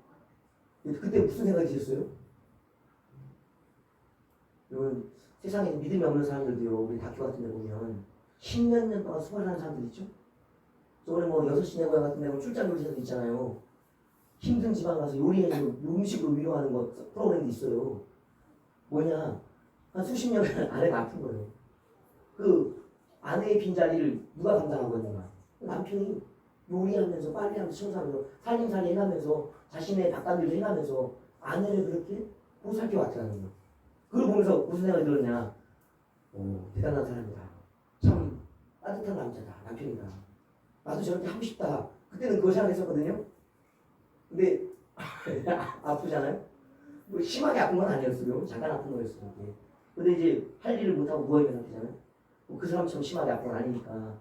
그때 무슨 생각이 드셨어요? 여러분 세상에 믿음이 없는 사람들도요. 우리 다큐 같은 데 보면 10몇 년 동안 수발하는 사람들 있죠? 저번에 6시 내 고향 같은 데 보면 출장 요리사도 있잖아요. 힘든 지방 가서 요리해서 음식으로 위로하는 거 프로그램도 있어요. 뭐냐? 한 수십 년 아내가 아픈 거예요. 그 아내의 빈자리를 누가 감당하고 있는가? 남편이 요리하면서 빨래하면서 청소하면서 살림살이 해가면서 자신의 바깥일도 해가면서 아내를 그렇게 보살펴 왔다는 거예요. 그걸 보면서 무슨 생각이 들었냐? 대단한 사람이다. 참 따뜻한 남자다. 남편이다. 나도 저렇게 하고 싶다. 그때는 그거 생각했었거든요. 근데 아프잖아요. 뭐 심하게 아픈 건 아니었어요. 잠깐 아픈 거였어요. 근데 이제 할 일을 못하고 누워있는 상태잖아요. 그 사람처럼 심하게 아픈 건 아니니까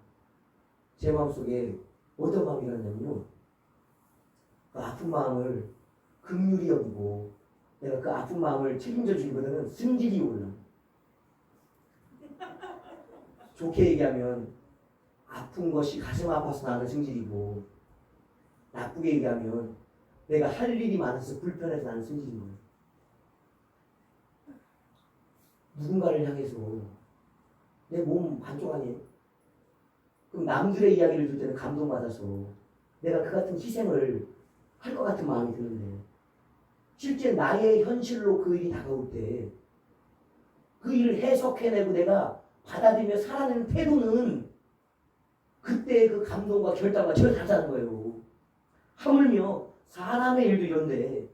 제 마음속에 어떤 마음이 일어났냐면요. 그 아픈 마음을 긍휼히 여기고 내가 그 아픈 마음을 책임져 주기보다는 승질이 올라. 좋게 얘기하면 아픈 것이 가슴 아파서 나는 승질이고 나쁘게 얘기하면 내가 할 일이 많아서 불편해서 나는 승질인 거예요. 누군가를 향해서 내 몸 반쪽 아니에요? 그럼 남들의 이야기를 들 때는 감동받아서 내가 그 같은 희생을 할 것 같은 마음이 드는데 실제 나의 현실로 그 일이 다가올 때 그 일을 해석해내고 내가 받아들이며 살아내는 태도는 그때의 그 감동과 결단과 전혀 다르다는 거예요. 하물며 사람의 일도 이런데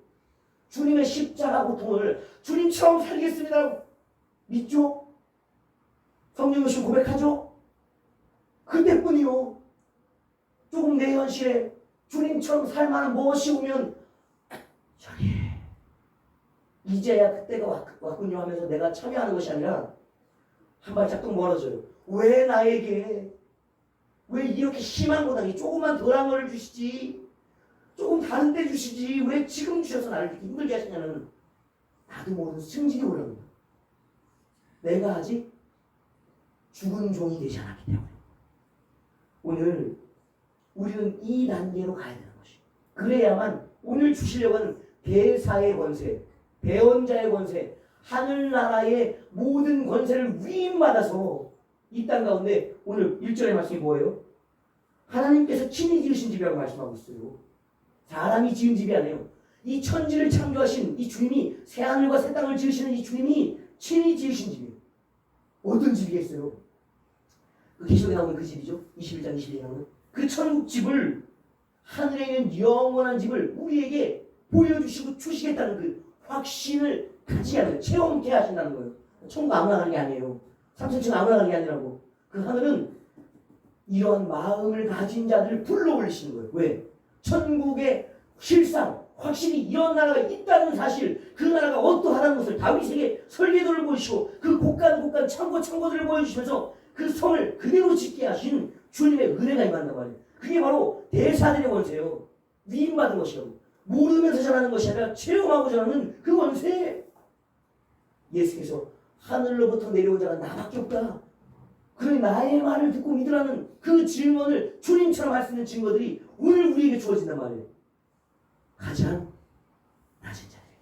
주님의 십자가 고통을 주님처럼 살겠습니다라고 믿죠? 성령 요시 고백하죠? 그때뿐이요. 조금 내 현실에 주님처럼 살 만한 무엇이 오면 저기 이제야 그때가 왔군요 하면서 내가 참여하는 것이 아니라 한 발짝 또 멀어져요. 왜 나에게 왜 이렇게 심한 고난이 조금만 덜한 걸 주시지, 조금 다른 데 주시지, 왜 지금 주셔서 나를 이렇게 힘들게 하시냐는 나도 모르는 승질이 오릅니다. 내가 아직 죽은 종이 되지 않았기 때문에 오늘 우리는 이 단계로 가야 되는 것이에요. 그래야만 오늘 주시려고 하는 대사의 권세, 대언자의 권세, 하늘나라의 모든 권세를 위임받아서 이 땅 가운데 오늘 1절의 말씀이 뭐예요? 하나님께서 친히 지으신 집이라고 말씀하고 있어요. 사람이 지은 집이 아니에요. 이 천지를 창조하신 이 주님이, 새하늘과 새 땅을 지으시는 이 주님이 친히 지으신 집이에요. 어떤 집이겠어요? 그 계시록에 나오는 그 집이죠. 21장 22절에 나오는 그 천국 집을, 하늘에 있는 영원한 집을 우리에게 보여주시고 주시겠다는 그 확신을 가지게 하는, 체험케 하신다는 거예요. 천국 아무나 가는 게 아니에요. 3층 아무나 가는 게 아니라고. 그 하늘은 이런 마음을 가진 자들을 불러 올리시는 거예요. 왜? 천국의 실상, 확실히 이런 나라가 있다는 사실, 그 나라가 어떠하다는 것을 다윗에게 설계도를 보여주시고 그 곳간 창고들을 보여주시면서 그 성을 그대로 짓게 하신 주님의 은혜가 임한단 말이에요. 그게 바로 대사들의 원세예요. 위임받은 것이라고. 모르면서 전하는 것이 아니라 체험하고 전하는 그 원세. 예수께서 하늘로부터 내려온 자가 나밖에 없다. 그러니 나의 말을 듣고 믿으라는 그 증언을 주님처럼 할 수 있는 증거들이 오늘 우리에게 주어진단 말이에요. 가장 낮은 자들에게,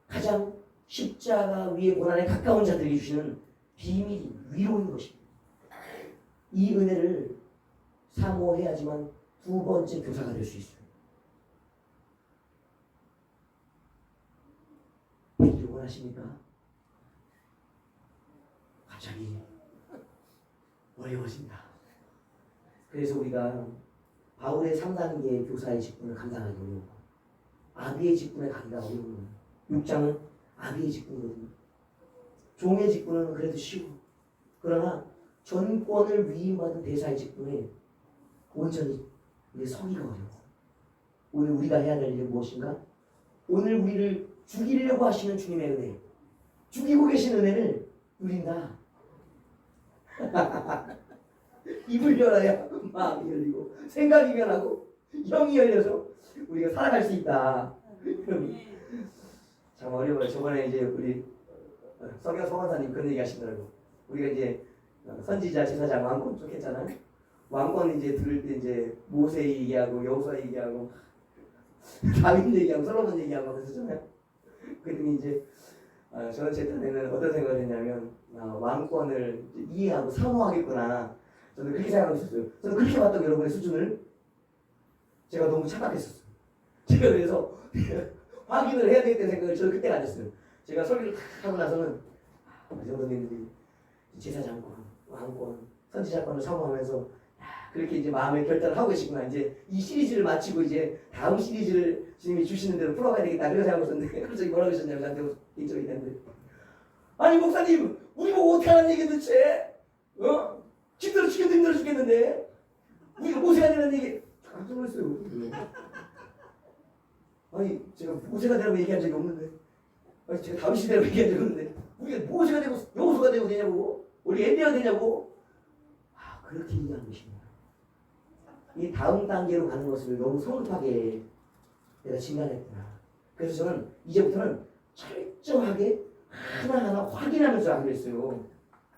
가장 십자가 위의 고난에 가까운 자들에게 주시는 비밀이 위로인 것입니다. 이 은혜를 사모해야지만 두 번째 교사가 될 수 있어요. 되기를 원하십니까? 갑자기 어려워진다. 그래서 우리가 바울의 3단계 교사의 직분을 감당하기 어려워. 아비의 직분에 가기가 어려워. 6장은 아비의 직분이거든요. 종의 직분은 그래도 쉬워. 그러나 전권을 위임받은 대사의 직분에 온전히 우리 서기가 어려워. 오늘 우리가 해야 될 일은 무엇인가? 오늘 우리를 죽이려고 하시는 주님의 은혜, 죽이고 계신 은혜를 누린다. 입을 열어야 마음이 열리고 생각이 변하고 영이 열려서 우리가 살아갈 수 있다. 참 어려워요. 저번에 이제 우리 성경 성원사님 그런 얘기 하시더라고. 우리가 이제 선지자, 제사장, 왕권 쪽 했잖아요. 왕권 이제 들을 때 이제 모세 얘기하고 여호수아 얘기하고 다윗 얘기하고 솔로몬 얘기하고 그랬잖아요. 그랬더니 이제 저는 제 딴에는 어떤 생각을 했냐면 왕권을 이해하고 사모하겠구나. 저는 그렇게 생각하고 있었어요. 저는 그렇게 봤던 여러분의 수준을 제가 너무 착각했었어요. 제가 그래서 확인을 해야 되겠다는 생각을 저는 그때 가졌어요. 제가 설교를 탁 하고 나서는 이 정도 됐는데 제사장권, 왕권, 선지자권을 사모하면서 그렇게 이제 마음의 결단을 하고 계시구나. 이제 이 시리즈를 마치고 이제 다음 시리즈를 주님이 주시는 대로 풀어가야 되겠다. 그렇게 생각하고 있었는데 갑자기 뭐라고 하셨냐면 저한테 인적이 있는데 아니 목사님 우리 뭐 어떻게 하는 얘기 도대체? 힘들어 죽겠는데 우리가 모세가 되는 얘기 깜짝 놀랐어요. 아니 제가 모세가 되라고 얘기한 적이 없는데 아니 제가 다윗이 되라고 얘기한 적이 없는데 우리가 모세가 되고 여호수아가 되고 되냐고 우리 엘리야가 되냐고 그렇게 얘기하는 것입니다. 이 다음 단계로 가는 것을 너무 성급하게 내가 진단했구나. 그래서 저는 이제부터는 철저하게 하나하나 확인하면서 하기로 했어요.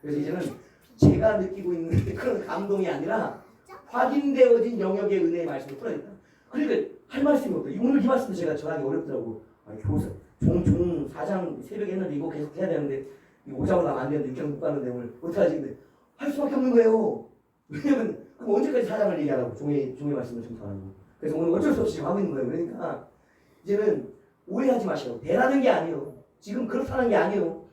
그래서 이제는 제가 느끼고 있는 그런 감동이 아니라 확인되어진 영역의 은혜의 말씀을 풀어야겠다. 그러니까 할 말씀이 없다. 오늘 이 말씀도 제가 전하기 어렵더라고. 교사, 종 4장 새벽에 했는데 이거 계속 해야 되는데 이거 오자고 나면 안 되는데 입장 못 가는데 오늘 어떡하지? 근데 할 수밖에 없는 거예요. 왜냐면 그럼 언제까지 4장을 얘기하라고 종의 말씀을 전파하고. 그래서 오늘 어쩔 수 없이 하고 있는 거예요. 그러니까 이제는 오해하지 마시고 되라는 게 아니에요. 지금 그렇다는 게 아니에요.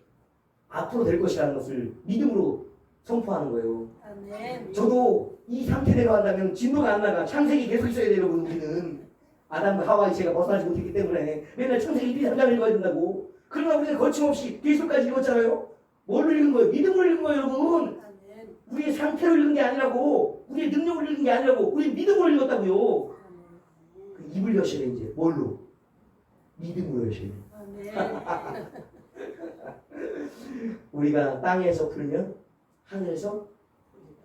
앞으로 될 것이라는 것을 믿음으로 선포하는 거예요. 아멘. 저도 이 상태대로 한다면 진도가 안 나가. 창세기 계속 있어야 돼요, 여러분. 우리는 아담과 하와의 죄가 벗어나지 못했기 때문에 맨날 창세기 1, 2, 3장을 읽어야 된다고. 그러나 우리가 거침없이 계속까지 읽었잖아요. 뭘로 읽은 거예요? 믿음으로 읽은 거예요, 여러분. 아멘. 우리의 상태로 읽은 게 아니라고. 우리의 능력으로 읽은 게 아니라고. 우리 믿음으로 읽었다고요. 그 입을 여셔야 돼, 이제. 뭘로? 믿음으로 여셔야 돼. 아멘. 우리가 땅에서 풀면 하늘에서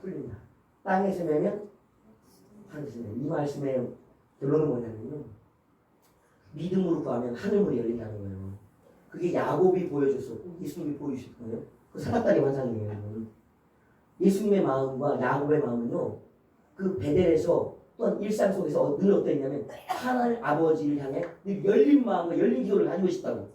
풀린다. 땅에서 매면 하늘에서 매면. 이 말씀의 결론은 뭐냐면요. 믿음으로 구하면 하늘문이 열린다는 거예요. 그게 야곱이 보여줬었고 예수님이 보여주실 거예요. 그 사닥다리 환상이에요. 예수님의 마음과 야곱의 마음은요. 그 베델에서 또한 일상 속에서 늘 어땠냐면 하나님 아버지를 향해 늘 열린 마음과 열린 기도를 가지고 싶다고.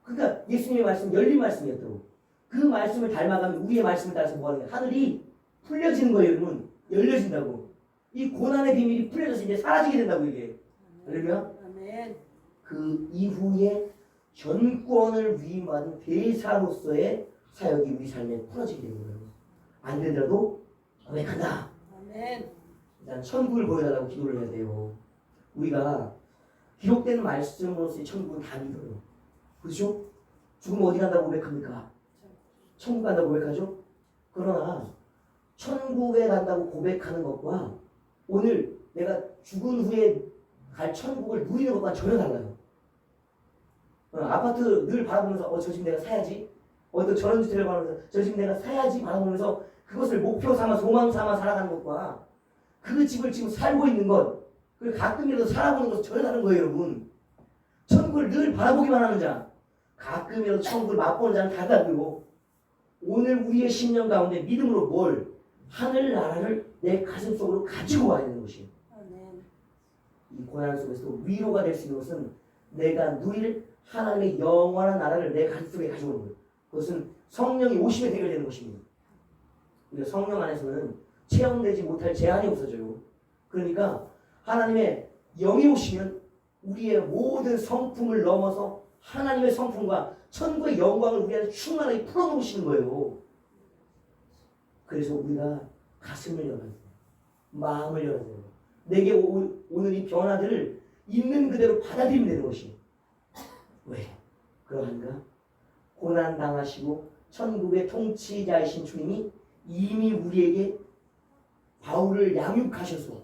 그러니까 예수님의 말씀은 열린 말씀이었다고. 그 말씀을 닮아가면 우리의 말씀을 따라서 뭐하는 거야? 하늘이 풀려지는 거예요, 여러분. 열려진다고. 이 고난의 비밀이 풀려져서 이제 사라지게 된다고 이게. 할렐루야. 아멘. 그 이후에 전권을 위임받은 대사로서의 사역이 우리 삶에 풀어지게 되는 거예요. 안 되더라도 고백한다. 아멘. 일단 천국을 보여달라고 기도를 해야 돼요. 우리가 기록된 말씀으로서의 천국은 다 믿어요. 그렇죠? 죽으면 어디 간다고 고백합니까? 천국 간다고 고백하죠? 그러나 천국에 간다고 고백하는 것과 오늘 내가 죽은 후에 갈 천국을 누리는 것과 전혀 달라요. 아파트 늘 바라보면서 저 집 내가 사야지. 어떤 전원주택을 바라보면서 저 집 내가 사야지 바라보면서 그것을 목표 삼아 소망 삼아 살아가는 것과 그 집을 지금 살고 있는 것 그리고 가끔이라도 살아보는 것은 전혀 다른 거예요, 여러분. 천국을 늘 바라보기만 하는 자 가끔이라도 천국을 맛보는 자는 다르다고요. 오늘 우리의 심령 가운데 믿음으로 뭘? 하늘나라를 내 가슴속으로 가지고 와야 되는 것이에요. 아멘. 이 고난 속에서도 위로가 될 수 있는 것은 내가 누릴 하나님의 영원한 나라를 내 가슴속에 가지고 오는 거예요. 그것은 성령이 오시면 해결되는 것입니다. 우리가 성령 안에서는 체험되지 못할 제한이 없어져요. 그러니까 하나님의 영이 오시면 우리의 모든 성품을 넘어서 하나님의 성품과 천국의 영광을 우리 안에 충만하게 풀어놓으시는 거예요. 그래서 우리가 가슴을 열어야 돼요. 마음을 열어야 돼요. 내게 오늘 이 변화들을 있는 그대로 받아들이면 되는 것이에요. 왜? 그러한가? 고난 당하시고 천국의 통치자이신 주님이 이미 우리에게 바울을 양육하셔서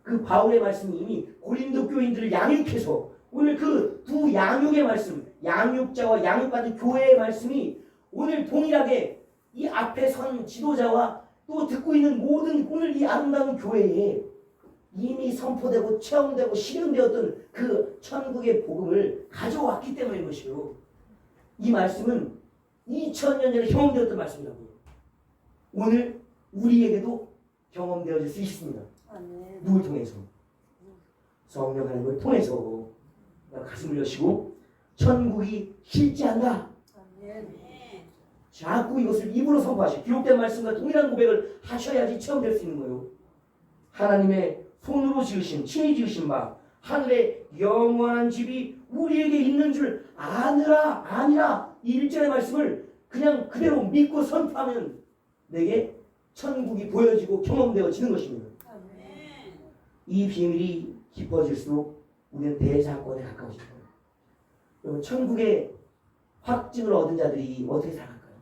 그 바울의 말씀이 이미 고린도 교인들을 양육해서 오늘 그 두 양육의 말씀, 양육자와 양육받은 교회의 말씀이 오늘 동일하게 이 앞에 선 지도자와 또 듣고 있는 모든 오늘 이 아름다운 교회에 이미 선포되고 체험되고 실현되었던 그 천국의 복음을 가져왔기 때문인 것이요. 이 말씀은 2000년 전에 경험되었던 말씀이라고요. 오늘 우리에게도 경험되어질 수 있습니다. 아멘. 누굴 통해서? 성령 하나님을 통해서 가슴을 여시고 천국이 실제한다. 아멘. 자꾸 이것을 입으로 선포하시고 기록된 말씀과 동일한 고백을 하셔야지 체험될 수 있는 거예요. 하나님의 손으로 지으신 친히 지으신 바 하늘의 영원한 집이 우리에게 있는 줄 아니라 이 1절의 말씀을 그냥 그대로 믿고 선포하면 내게 천국이 보여지고 경험되어지는 것입니다. 아멘. 이 비밀이 깊어질수록 우리는 대사건에 가까워질 거예요. 여러분 천국의 확증을 얻은 자들이 어떻게 살아갈까요?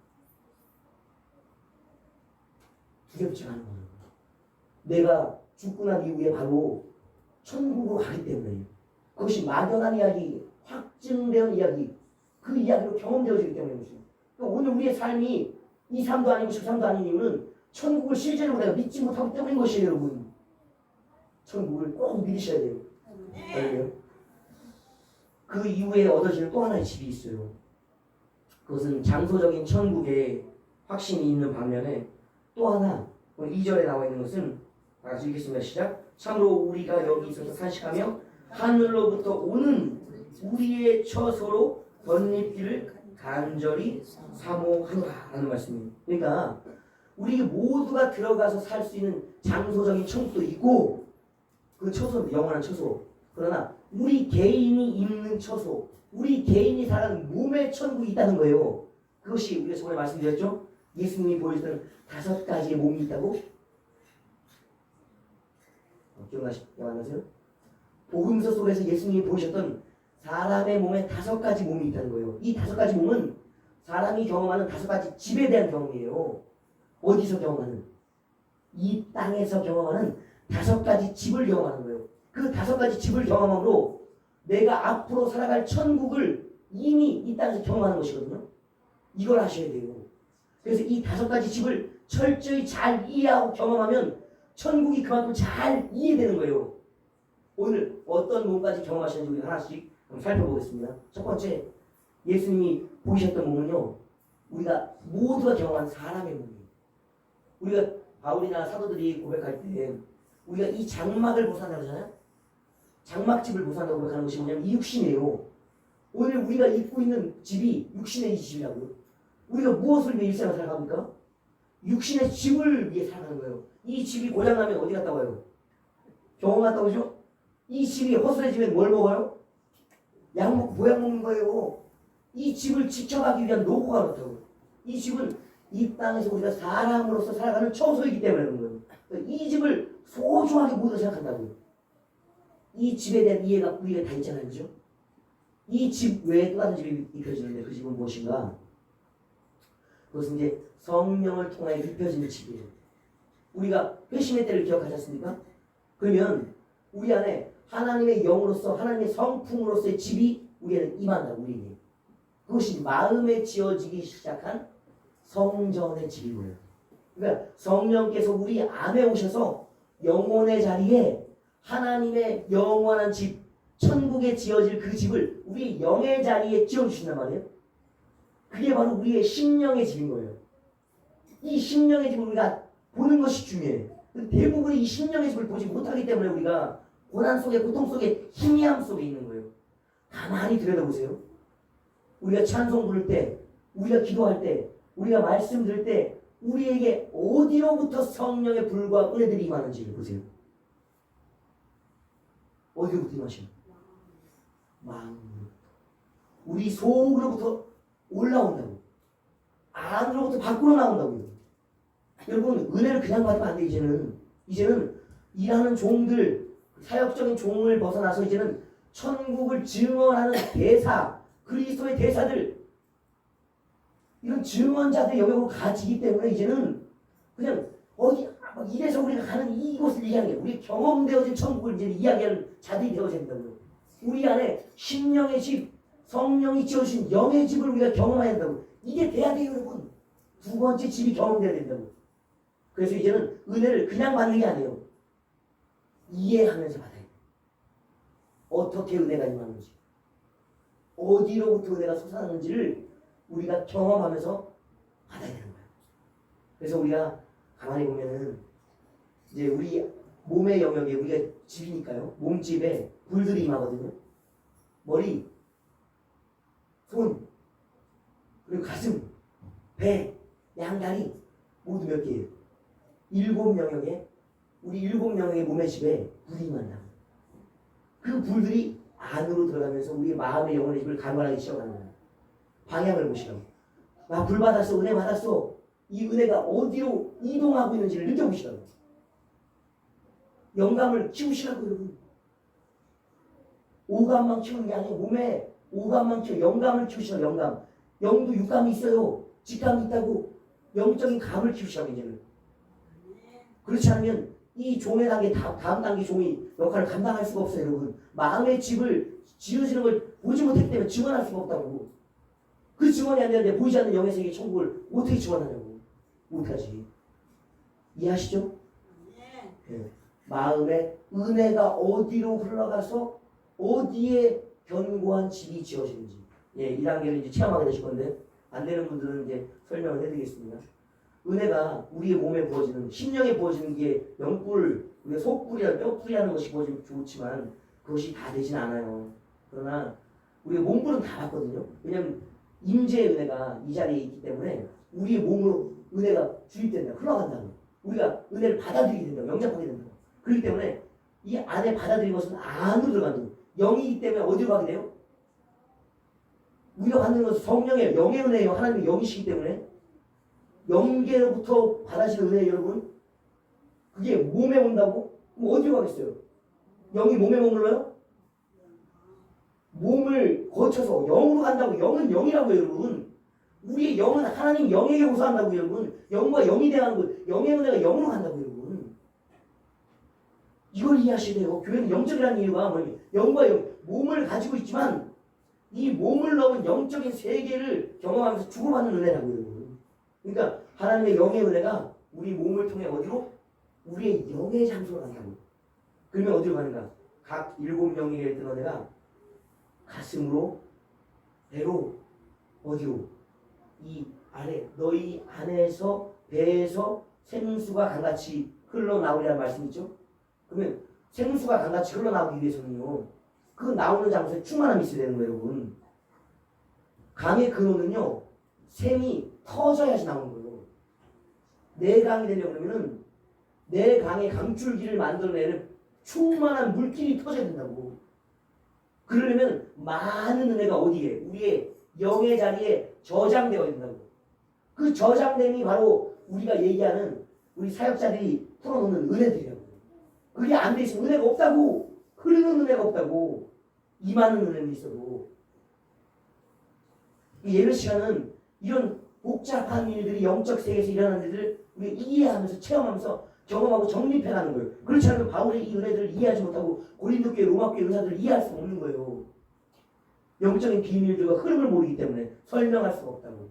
두렵지 않은 거예요. 내가 죽고 난 이후에 바로 천국으로 가기 때문에 그것이 막연한 이야기, 확증된 이야기 그 이야기로 경험되어지기 때문입니다. 그러니까 오늘 우리의 삶이 이 삶도 아니고 저 삶도 아닌 이유는 천국을 실제로 내가 믿지 못하기 때문인 것이에요, 여러분. 천국을 꼭 믿으셔야 돼요. 아니요. 그 이후에 얻어지는 또 하나의 집이 있어요. 그것은 장소적인 천국에 확신이 있는 반면에 또 하나 2절에 나와 있는 것은 다 같이 읽겠습니다. 시작. 참으로 우리가 여기 있어서 산식하며 하늘로부터 오는 우리의 처소로 덧입기를 간절히 사모하노라 라는 말씀입니다. 그러니까 우리 모두가 들어가서 살 수 있는 장소적인 천국도 있고 그 처소는 영원한 처소. 그러나 우리 개인이 있는 처소, 우리 개인이 살아가는 몸의 천국이 있다는 거예요. 그것이 우리가 저번에 말씀드렸죠. 예수님이 보여줬던 5가지의 몸이 있다고? 기억나세요? 복음서 속에서 예수님이 보여줬던 사람의 몸에 5가지 몸이 있다는 거예요. 이 5가지 몸은 사람이 경험하는 5가지 집에 대한 경험이에요. 어디서 경험하는? 이 땅에서 경험하는 5가지 집을 경험하는 거예요. 그 5가지 집을 경험함으로 내가 앞으로 살아갈 천국을 이미 이 땅에서 경험하는 것이거든요. 이걸 아셔야 돼요. 그래서 이 5가지 집을 철저히 잘 이해하고 경험하면 천국이 그만큼 잘 이해되는 거예요. 오늘 어떤 몸까지 경험하시는지 우리 하나씩 살펴보겠습니다. 첫 번째, 예수님이 보이셨던 몸은요, 우리가 모두가 경험한 사람의 몸이에요. 우리가 바울이나 사도들이 고백할 때 우리가 이 장막을 보산하고 그러잖아요. 장막집을 보산하고 고백하는 것이 뭐냐면 이 육신이에요. 오늘 우리가 입고 있는 집이 육신의 이 집이라고요. 우리가 무엇을 위해 일생을 살아갑니까? 육신의 집을 위해 살아가는 거예요. 이 집이 고장나면 어디 갔다 와요? 병원 갔다 오죠? 이 집이 허술해지면 뭘 먹어요? 약 먹고 보약 먹는 거예요. 이 집을 지켜가기 위한 노고가 그렇다고요. 이 집은 이 땅에서 우리가 사람으로서 살아가는 처소이기 때문에 그런 거예요. 이 집을 소중하게 모두 생각한다고요. 이 집에 대한 이해가 우리가 다 있잖아요. 그죠? 이 집 외에 또 다른 집이 입혀지는데 그 집은 무엇인가? 그것은 이제 성령을 통하여 입혀지는 집이에요. 우리가 회심의 때를 기억하셨습니까? 그러면 우리 안에 하나님의 영으로서 하나님의 성품으로서의 집이 우리에는 임한다고 우리에게. 그것이 마음에 지어지기 시작한 성전의 집이고요. 그러니까 성령께서 우리 안에 오셔서 영혼의 자리에 하나님의 영원한 집, 천국에 지어질 그 집을 우리 영의 자리에 지어주신단 말이에요. 그게 바로 우리의 심령의 집인 거예요. 이 심령의 집을 우리가 보는 것이 중요해요. 대부분이 이 심령의 집을 보지 못하기 때문에 우리가 고난 속에, 고통 속에, 희미함 속에 있는 거예요. 가만히 들여다보세요. 우리가 찬송 부를 때, 우리가 기도할 때, 우리가 말씀 들을 때 우리에게 어디로부터 성령의 불과 은혜들이 임하는지를 보세요. 어디로부터 임하시나? 마음으로부터. 우리 속으로부터 올라온다고. 안으로부터 밖으로 나온다고요. 여러분, 은혜를 그냥 받으면 안 돼. 이제는 일하는 종들, 사역적인 종을 벗어나서 이제는 천국을 증언하는 대사, 그리스도의 대사들, 이런 증언자들의 영역으로 가지기 때문에 이제는 그냥 이래서 우리가 가는 이곳을 얘기하는 게 우리 경험되어진 천국을 이제 이야기하는 자들이 되어야 된다고요. 우리 안에 심령의 집, 성령이 지어주신 영의 집을 우리가 경험해야 된다고. 이게 돼야 돼요, 여러분. 두 번째 집이 경험돼야 된다고. 그래서 이제는 은혜를 그냥 받는 게 아니에요. 이해하면서 받아요. 어떻게 은혜가 임하는지, 어디로부터 은혜가 솟아나는지를 우리가 경험하면서 받아야 되는 거예요. 그래서 우리가 가만히 보면은 이제 우리 몸의 영역에 우리가 집이니까요. 몸집에 불들이 임하거든요. 머리, 손, 그리고 가슴, 배, 양다리 모두 몇 개예요? 7영역에 우리 7영역의 몸의 집에 불이 임한다. 그 불들이 안으로 들어가면서 우리 마음의 영혼의 집을 가관하기 시작하는 거예요. 방향을 보시라고. 나 불 받았어, 은혜 받았어. 이 은혜가 어디로 이동하고 있는지를 느껴보시라고. 영감을 키우시라고, 여러분. 오감만 키우는 게 아니에요. 몸에 오감만 키우고 영감을 키우시라고. 영감. 영도 육감이 있어요. 직감이 있다고. 영적인 감을 키우시라고. 이제는. 그렇지 않으면 이 종의 단계, 다음 단계 종이 역할을 감당할 수가 없어요, 여러분. 마음의 집을 지어지는 걸 보지 못했기 때문에 증언할 수가 없다고. 그 증언이 안 되는데 보이지 않는 영의 세계 천국을 어떻게 증언하냐고. 못하지. 이해하시죠? 네. 마음의 은혜가 어디로 흘러가서 어디에 견고한 집이 지어지는지. 예, 이 단계를 이제 체험하게 되실 건데 안 되는 분들은 이제 설명을 해드리겠습니다. 은혜가 우리의 몸에 부어지는, 심령에 부어지는 게 영뿔, 우리가 속뿔이나 뼈뿔이라는 것이 부어지면 좋지만 그것이 다 되진 않아요. 그러나 우리가 몸뿔은 다 받거든요. 왜냐하면 임재의 은혜가 이 자리에 있기 때문에 우리의 몸으로 은혜가 주입된다, 흘러간다. 우리가 은혜를 받아들이게 된다, 영접하게 된다. 그렇기 때문에 이 안에 받아들인 것은 안으로 들어간다. 영이기 때문에 어디로 가게 돼요? 우리가 받는 것은 성령의 영의 은혜예요. 하나님의 영이시기 때문에 영계로부터 받으신 은혜 여러분, 그게 몸에 온다고? 그럼 어디로 가겠어요? 영이 몸에 머물러요? 몸을 거쳐서 영으로 간다고. 영은 영이라고 여러분. 우리의 영은 하나님 영에게 호소한다고 여러분. 영과 영이 대하는 거, 영의 은혜가 영으로 간다고 여러분. 이걸 이해하셔야 돼요. 교회는 영적이라는 이유가 뭐냐면 영과 영, 몸을 가지고 있지만 이 몸을 넣은 영적인 세계를 경험하면서 주고받는 은혜라고 여러분. 그러니까 하나님의 영의 은혜가 우리 몸을 통해 어디로? 우리의 영의 장소로 간다고. 그러면 어디로 가는가? 각 7영에게 있던 은혜가 가슴으로, 배로, 어디로? 이 안에, 너희 안에서, 배에서 생수가 강같이 흘러나오리라는 말씀 있죠? 그러면 생수가 강같이 흘러나오기 위해서는요, 그 나오는 장소에 충만함이 있어야 되는 거예요, 여러분. 강의 근원은요, 샘이 터져야지 나오는 거예요. 내 강이 되려고 그러면은 내 강의 강줄기를 만들어내는 충만한 물길이 터져야 된다고. 그러려면 많은 은혜가 어디에? 우리의 영의 자리에 저장되어야 된다고. 그 저장됨이 바로 우리가 얘기하는 우리 사역자들이 풀어놓는 은혜들이라고. 그게 안 돼 있으면 은혜가 없다고. 흐르는 은혜가 없다고. 임하는 은혜는 있어도. 이 예배 시간은 이런 복잡한 일들이 영적 세계에서 일어나는 일들을 우리가 이해하면서 체험하면서 경험하고 정립해가는 거예요. 그렇지 않으면 바울의 이 은혜들을 이해하지 못하고 고린도 교회, 로마 교회 은사들을 이해할 수 없는 거예요. 영적인 비밀들과 흐름을 모르기 때문에 설명할 수가 없다고.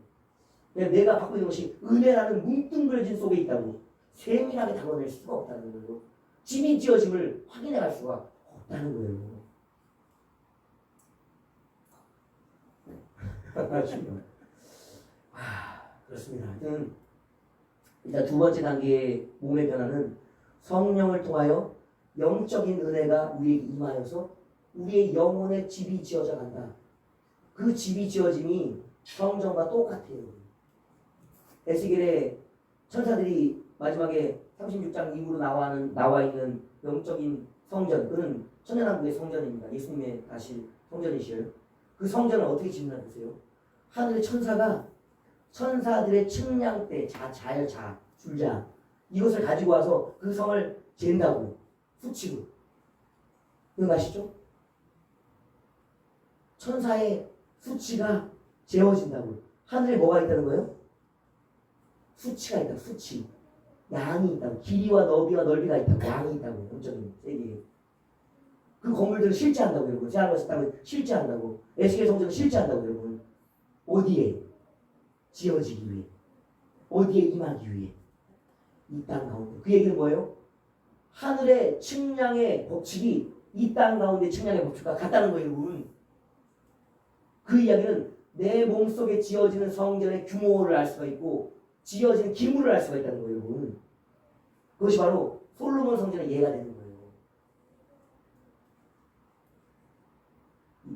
내가 받고 있는 것이 은혜라는 뭉뚱그려진 속에 있다고. 세밀하게 담아낼 수가 없다는 거예요. 짐이 지어짐을 확인해 갈 수가 없다는 거예요. 그렇습니다. 일단 두 번째 단계의 몸의 변화는 성령을 통하여 영적인 은혜가 우리에게 임하여서 우리의 영혼에 집이 지어져 간다. 그 집이 지어짐이 성전과 똑같아요. 에스겔의 천사들이 마지막에 36장 이후로 나와 있는 영적인 성전, 그는 천연왕국의 성전입니다. 예수님의 다시 성전이시에요. 그 성전을 어떻게 짓나 보세요. 하늘의 천사가 천사들의 측량대, 줄자 이것을 가지고 와서 그 성을 잰다고. 수치로. 이거 아시죠? 천사의 수치가 재어진다고. 하늘에 뭐가 있다는 거예요? 수치가 있다고. 수치. 양이 있다고. 길이와 너비와 넓이가 있다고. 양이 있다고. 영적인 세계에. 그 건물들을 실제한다고 여러분. 제안을 했다고 실제한다고. 에스겔 성전을 실제한다고 여러분. 어디에? 지어지기 위해. 어디에 임하기 위해. 이 땅 가운데. 그 얘기는 뭐예요? 하늘의 측량의 법칙이 이 땅 가운데 측량의 법칙과 같다는 거예요, 여러분. 그 이야기는 내 몸속에 지어지는 성전의 규모를 알 수가 있고 지어지는 기물을 알 수가 있다는 거예요, 여러분. 그것이 바로 솔로몬 성전의 예가 되는 거예요.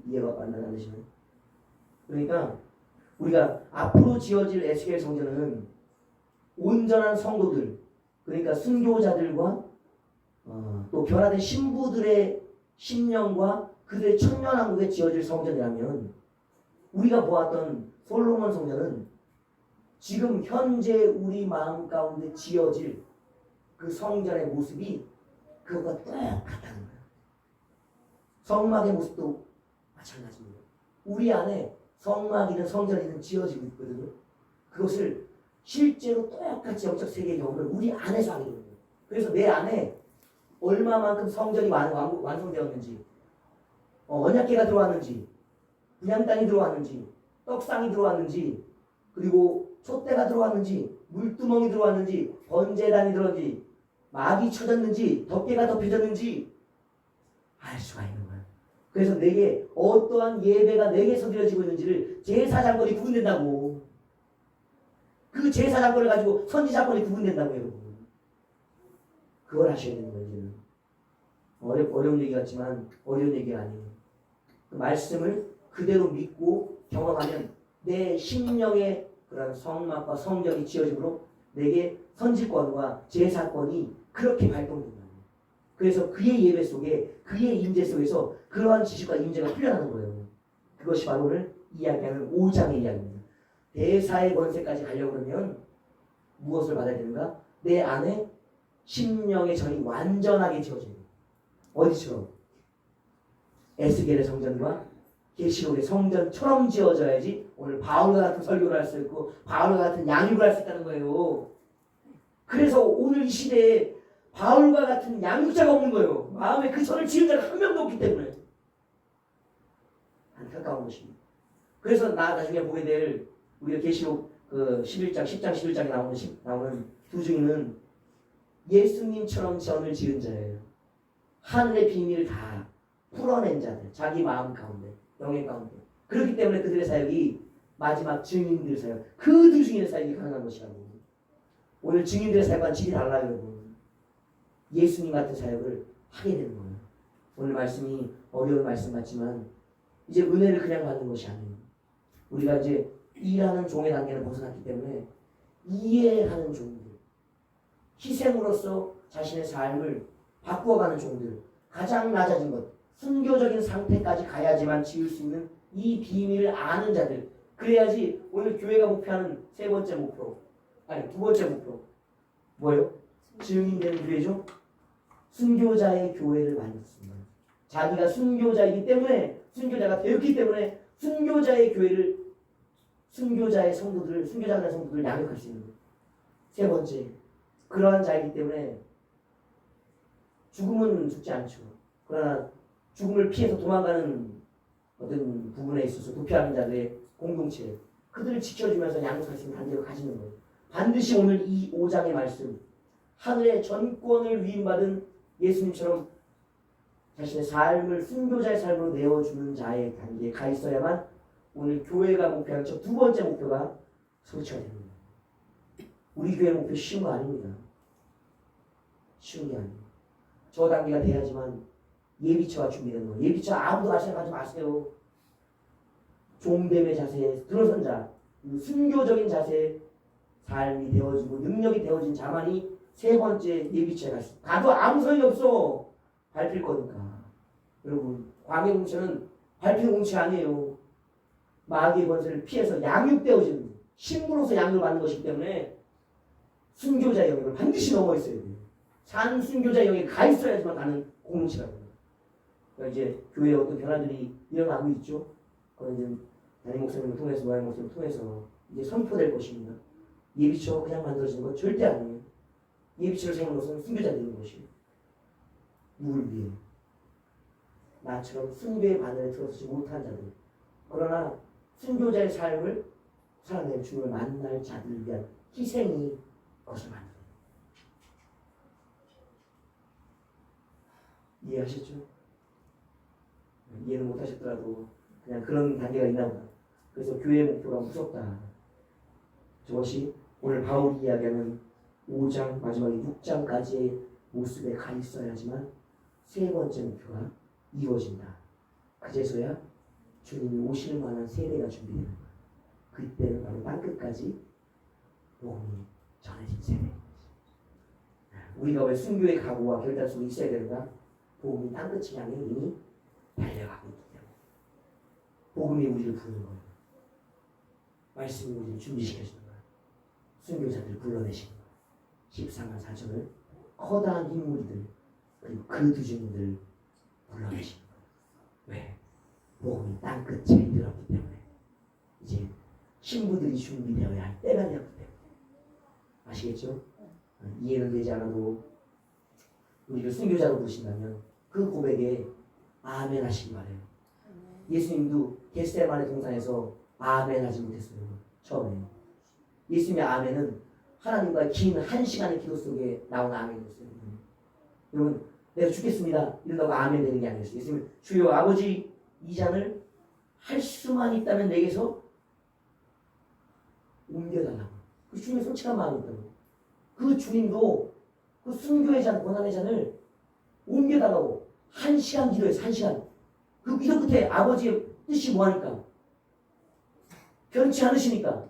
이해가 안 되시나요? 그러니까 우리가 앞으로 지어질 에스겔 성전은 온전한 성도들, 그러니까 순교자들과 또 변화된 신부들의 심령과 그들의 천년왕국에 지어질 성전이라면 우리가 보았던 솔로몬 성전은 지금 현재 우리 마음 가운데 지어질 그 성전의 모습이 그것과 똑같다는 거예요. 성막의 모습도 마찬가지입니다. 우리 안에 성막이든 성전이든 지어지고 있거든요. 그것을 실제로 똑같이 영적 세계의 경험을 우리 안에서 하게 됩니다. 그래서 내 안에 얼마만큼 성전이 완성되었는지, 언약궤가 들어왔는지, 분향 땅이 들어왔는지, 떡상이 들어왔는지, 그리고 촛대가 들어왔는지, 물두멍이 들어왔는지, 번제단이 들어왔는지, 막이 쳐졌는지, 덮개가 덮여졌는지 알 수가 있는 거예요. 그래서 내게 어떠한 예배가 내게서 드려지고 있는지를 제사장권이 구분된다고. 그 제사장권을 가지고 선지자권이 구분된다고 여러분. 그걸 하셔야 되는 거예요. 이제는. 어려운 얘기 같지만 어려운 얘기가 아니에요. 그 말씀을 그대로 믿고 경험하면 내 심령의 그런 성막과 성전이 지어짐으로 내게 선지권과 제사권이 그렇게 발동된다. 그래서 그의 예배 속에 그의 임재 속에서 그러한 지식과 임재가 풀려나는 거예요. 그것이 바로 오늘 이야기하는 5장의 이야기입니다. 대사의 권세까지 가려고 그러면 무엇을 받아야 되는가? 내 안에 심령의 전이 완전하게 지어져야 돼. 어디처럼? 에스겔의 성전과 계시록의 성전처럼 지어져야지 오늘 바울과 같은 설교를 할 수 있고 바울과 같은 양육을 할 수 있다는 거예요. 그래서 오늘 이 시대에 바울과 같은 양육자가 없는 거예요. 마음에 그 전을 지은 자가 한 명도 없기 때문에. 안타까운 것입니다. 그래서 나중에 보게 될 우리가 계시록 그 11장, 10장, 11장에 나오는 두 증인은 예수님처럼 전을 지은 자예요. 하늘의 비밀을 다 풀어낸 자들, 자기 마음 가운데, 영의 가운데. 그렇기 때문에 그들의 사역이 마지막 증인들 사역, 그 두 증인의 사역이 가능한 것이라고. 오늘 증인들의 사역과는 질이 달라요, 여러분. 예수님 같은 사역을 하게 되는 거예요. 오늘 말씀이 어려운 말씀 같지만 이제 은혜를 그냥 받는 것이 아니에요. 우리가 이제 일하는 종의 단계를 벗어났기 때문에 이해하는 종들, 희생으로서 자신의 삶을 바꾸어가는 종들, 가장 낮아진 것, 순교적인 상태까지 가야지만 지을 수 있는 이 비밀을 아는 자들, 그래야지 오늘 교회가 목표하는 세 번째 목표, 아니 두 번째 목표 뭐예요? 증인되는 교회죠. 순교자의 교회를 만들었습니다. 자기가 순교자이기 때문에, 순교자가 되었기 때문에 순교자의 교회를, 순교자의 성도들을, 순교자가 된 성도들을 양육할 수 있는 거예요. 세 번째, 그러한 자이기 때문에 죽음은 죽지 않죠. 그러나 죽음을 피해서 도망가는 어떤 부분에 있어서 도피하는 자들의 공동체, 그들을 지켜주면서 양육할 수 있는 단계를 가지는 거예요. 반드시 오늘 이 5장의 말씀, 하늘의 전권을 위임받은 예수님처럼 자신의 삶을 순교자의 삶으로 내어주는 자의 단계에 가 있어야만 오늘 교회가 목표하는 저 두 번째 목표가 성취가 됩니다. 우리 교회 목표 쉬운 거 아닙니다. 쉬운 게 아니에요. 저 단계가 돼야지만 예비처가 준비되는 거예요. 예비처 아무도 생각하지 마세요. 종됨의 자세에 들어선 자, 순교적인 자세의 삶이 되어지고 능력이 되어진 자만이 세 번째 예비처에 갈 수 있어요. 가도 아무 소용이 없어. 밟힐 거니까. 여러분, 광해 공처는 밟히는 공처 아니에요. 마귀의 권세를 피해서 양육되어지는, 신부로서 양육을 받는 것이기 때문에 순교자의 영역을 반드시 넘어 있어야 돼요. 산 순교자의 영역에 가 있어야지만 가는 공동체가 됩니다. 그러니까 이제 교회에 어떤 변화들이 일어나고 있죠. 그건 이제 담임 목사님을 통해서, 노양 목사님을 통해서 이제 선포될 것입니다. 예비처 그냥 만들어지는 건 절대 아니에요. 예비처를 세우는 것은 순교자 되는 것이에요. 누굴 위해? 나처럼 순교의 바늘에 들어서지 못한 자들. 그러나 순교자의 삶을 살아내는 주님을 만날 자들을 위한 희생이 것을 만들어요. 이해하셨죠? 이해는 못하셨더라도 그냥 그런 단계가 있나 보다. 그래서 교회의 목표가 무섭다. 저것이 오늘 바울이 이야기하는 5장 마지막 6장까지의 모습에 가 있어야지만 세 번째 목표가 이루어진다. 그제서야 주님이 오실 만한 세대가 준비되는 거야. 그때는 바로 땅끝까지 복음이 전해진 세대인 거지. 우리가 왜 순교의 각오와 결단 속에 있어야 되는가? 복음이 땅끝을 향해 이미 달려가고 있기 때문에. 복음이 우리를 부르는 거예요. 말씀이 우리를 준비시켜주는 거예요. 순교자들을 불러내시는 거예요. 14만 4천을 커다란 흰무리들 그리고 그 두 증인들을 불러내시는 거예요. 왜? 복음이 땅끝에 이르렀기 때문에. 이제 신부들이 준비되어야 할 때가 되었기 때문에. 아시겠죠? 이해는 되지 않아도 우리를 순교자로 부르신다면 그 고백에 아멘 하시기 바래요. 예수님도 겟세마네 동산에서 아멘 하지 못했어요. 처음에. 예수님의 아멘은 하나님과의 긴 1시간의 기도 속에 나온 아멘이었어요. 여러분, 내가 죽겠습니다 이런다고 아멘 되는 게 아니었어요. 예수님, 주여 아버지 이 잔을 할 수만 있다면 내게서 옮겨달라고. 그 주님의 솔직한 마음이 있다고. 그 주님도 그 순교의 잔, 고난의 잔을 옮겨달라고 1시간 기도했어요. 1시간. 그 기도 끝에 아버지의 뜻이 뭐하니까? 변치 않으시니까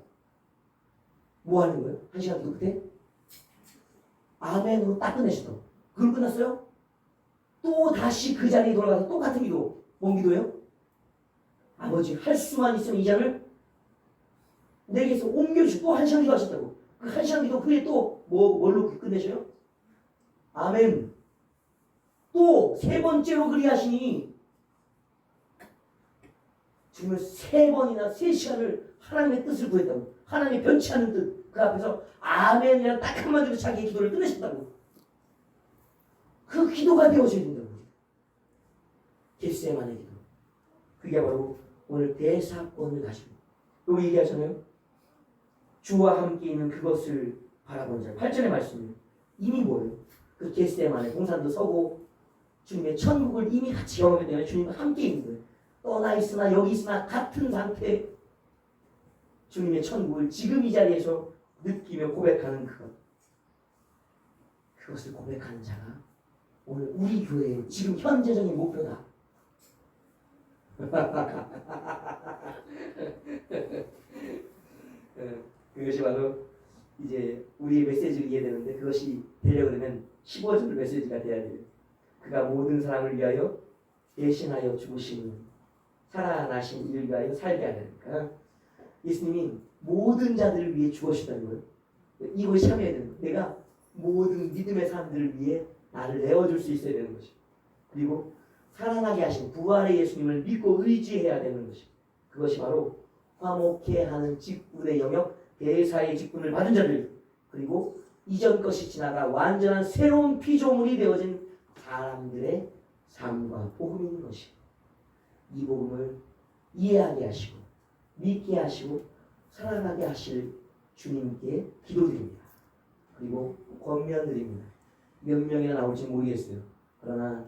뭐 하는 거예요? 1시간 기도 끝에? 아멘으로 딱 끝내시더. 그걸 끝났어요? 또 다시 그 자리에 돌아가서 똑같은 기도. 뭔 기도예요? 아버지 할 수만 있으면 이 잔을 내게서 옮겨주시고 또 1시간 기도하셨다고. 그 1시간 기도 후에 또 뭘로 끝내셔요? 아멘. 또 세 번째로 그리하시니 주님은 3번이나 3시간을 하나님의 뜻을 구했다고. 하나님의 변치 않는 뜻. 그 앞에서 아멘이라는 딱 한마디로 자기의 기도를 끝내셨다고. 그 기도가 되어져야 된다고. 겟세마네 기도. 그게 바로 오늘 대사건을 가지고 여기 얘기하잖아요. 주와 함께 있는 그것을 바라보는 자. 8절의 말씀이에요. 이미 뭐예요? 그 겟세마네 동산도 서고 주님의 천국을 이미 같이 경험하게 되면 주님과 함께 있는 거예요. 떠나 있으나 여기 있으나 같은 상태. 주님의 천국을 지금 이 자리에서 느끼며 고백하는 그것을 고백하는 자가 오늘 우리 교회의 지금 현재적인 목표다. 그것이 바로 이제 우리의 메시지를 이해되는데 그것이 되려고 하면 15절 메시지가 돼야 돼요. 그가 모든 사람을 위하여 대신하여 죽으시는 살아나신 이를 위하여 살게 하니까 예수님이 모든 자들을 위해 죽으시다는 거예요. 이것이 참여해야 되는 거예요. 내가 모든 믿음의 사람들을 위해 나를 내어줄 수 있어야 되는 것이. 그리고 살아나게 하신 부활의 예수님을 믿고 의지해야 되는 것이. 그것이 바로 화목해 하는 직분의 영역, 대사의 직분을 받은 자들, 그리고 이전 것이 지나가 완전한 새로운 피조물이 되어진 사람들의 삶과 복음이 있는 것이. 이 복음을 이해하게 하시고 믿게 하시고 살아나게 하실 주님께 기도드립니다. 그리고 권면드립니다. 몇 명이나 나올지 모르겠어요. 그러나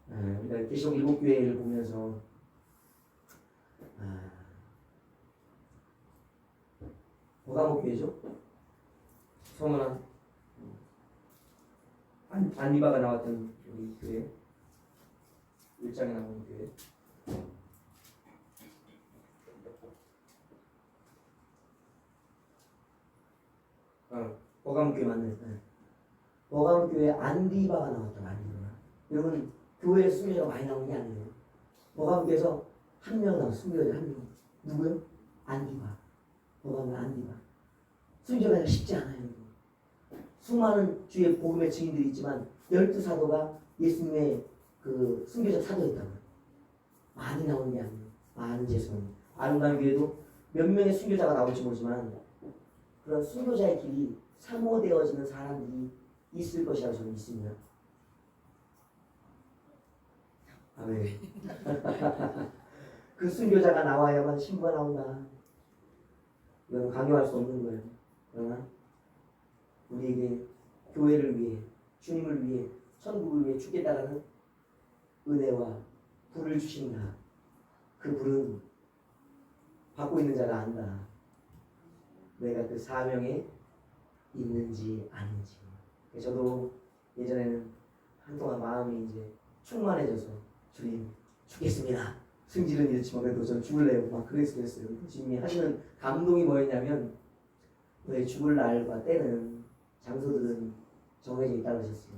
우리가 계시록 7교회를 보면서 버가목교회죠. 성원한 안리바가 나왔던 우리 교회 1장에 나오는 교회. 버가목교회 맞네. 버가목교회 안디바가 나왔던 안디바. 여러분 교회에 순교자가 많이 나온 게 아니에요. 버가목교회에서 한 명 나왔어. 순교자 한 명. 누구요? 안디바. 버가목 안디바. 순교자가 쉽지 않아요. 수많은 주의 복음의 증인들이 있지만 12사도가 예수님의 그 순교자 사도였다고요. 많이 나온 게 아니에요. 많은 죄송합니다. 아름다운 교회도 몇 명의 순교자가 나올지 모르지만 그런 순교자의 길이 사모되어지는 사람들이 있을 것이라고 저는 믿습니다. 아멘. 그 순교자가 나와야만 신부가 나온다. 이건 강요할 수 없는 거예요. 그러나 우리에게 교회를 위해, 주님을 위해, 천국을 위해 죽겠다라는 은혜와 불을 주신다. 그 불은 받고 있는 자가 안다. 내가 그 사명에 있는지 아닌지. 저도 예전에는 한동안 마음이 이제 충만해져서 주님 죽겠습니다. 승질은 이렇지만 그래도 전 죽을래요. 막 그랬어요. 주님이 하시는 감동이 뭐였냐면 너의 죽을 날과 때는 장소들은 정해져 있다고 하셨어요.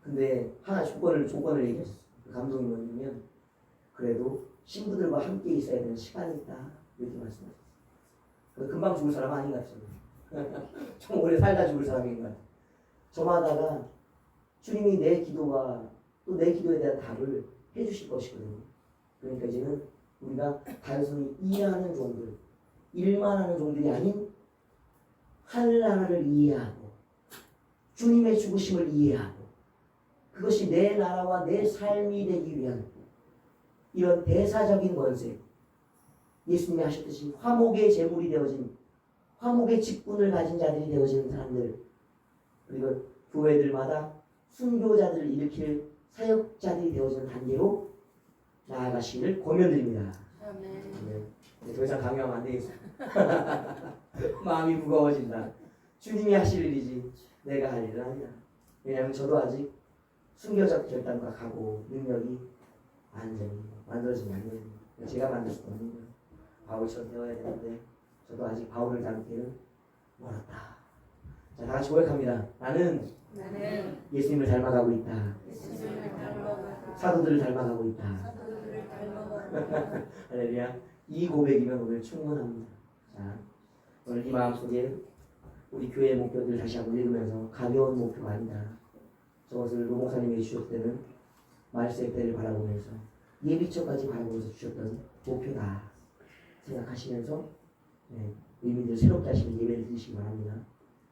근데 하나 조건을 얘기하셨어요. 그 감동이 뭐냐면 그래도 신부들과 함께 있어야 되는 시간이 있다. 이렇게 말씀하셨어요. 금방 죽을 사람은 아닌 것 같아요. 좀 오래 살다 죽을 사람인 것 같아요. 저마다가 주님이 내 기도와 또 내 기도에 대한 답을 해주실 것이거든요. 그러니까 이제는 우리가 단순히 이해하는 종들, 일만 하는 종들이 아닌 하늘나라를 이해하고 주님의 죽으심을 이해하고 그것이 내 나라와 내 삶이 되기 위한 이런 대사적인 권세, 예수님이 하셨듯이 화목의 제물이 되어진 화목의 직분을 가진 자들이 되어지는 사람들, 그리고 교회들마다 순교자들을 일으킬 사역자들이 되어지는 단계로 나아가시기를 권면드립니다. 아멘. 더 이상 강요하면 안 되겠어. 마음이 무거워진다. 주님이 하실 일이지 내가 할 일은 아니다. 왜냐하면 저도 아직 순교적 결단과 각오, 능력이 완전히 만들어지지 않는, 제가 만들 수 없는 거예요. 바울처럼 되어야 되는데 저도 아직 바울을 닮기는 멀었다. 자, 다 같이 고백합니다. 나는 예수님을 닮아가고 있다. 사도들을 닮아가고 있다. 할렐루야. 이 고백이면 오늘 충분합니다. 자, 오늘 이 마음속에 우리 교회 목표들 다시 한번 읽으면서 가벼운 목표가 아니다. 저것을 노 목사님이 주셨을 때는 말세 때를 바라보면서 예비처까지 바라보면서 주셨던 목표다 생각하시면서 의미들 새롭게 하시는 예배를 드리시기 바랍니다.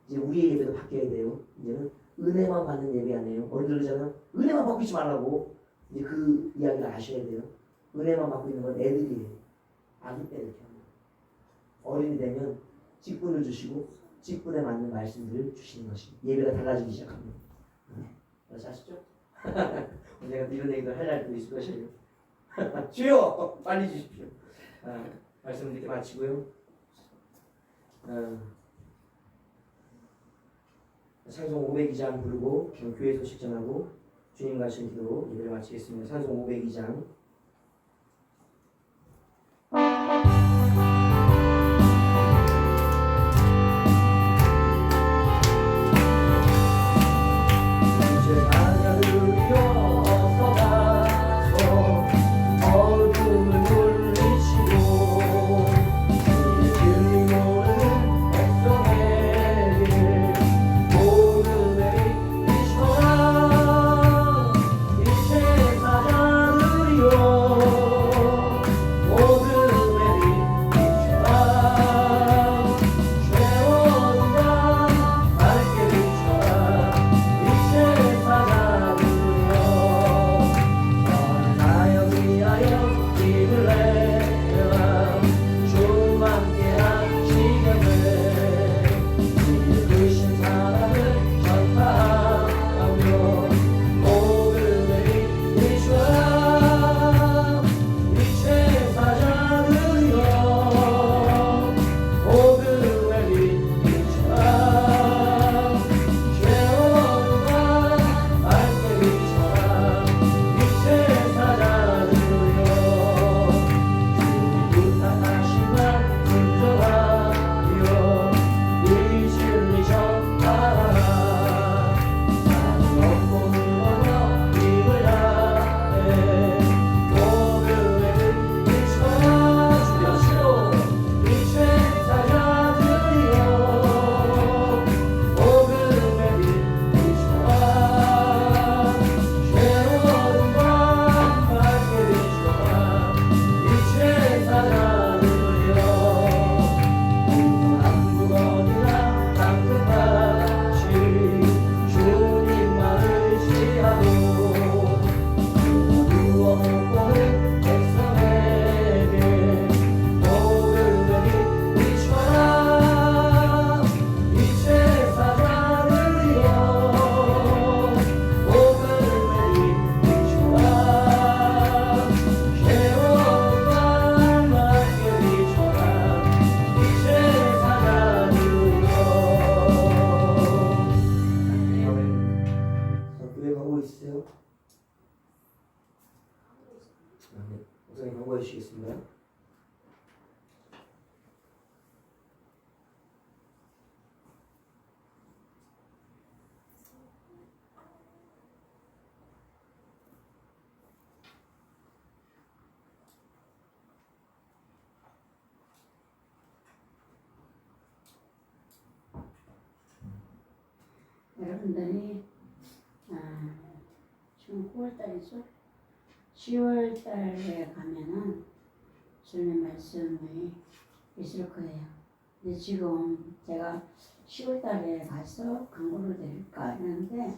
이제 우리의 예배도 바뀌어야 돼요. 이제는 은혜만 받는 예배 아니에요. 어른들 그러잖아요. 은혜만 받고 있지 말라고. 이제 그 이야기를 아셔야 돼요. 은혜만 받고 있는 건 애들이에요. 아기 때 이렇게 합니다. 어른이 되면 직분을 주시고 직분에 맞는 말씀들을 주시는 것이 예배가 달라지기 시작합니다. 그래서 아시죠? 언젠가 이런 얘기를 할 날도 있을 것이에요. 주여 빨리 주십시오. 말씀 이렇게 마치고요. 찬송 502장 부르고 교회 소식 전하고 주님 가신 기도로 예배를 마치겠습니다. 찬송 502장. 여러분들이 지금 9월달이죠. 10월달에 가면은 주님의 말씀이 있을 거예요. 근데 지금 제가 10월달에 가서 강구를 드릴까 했는데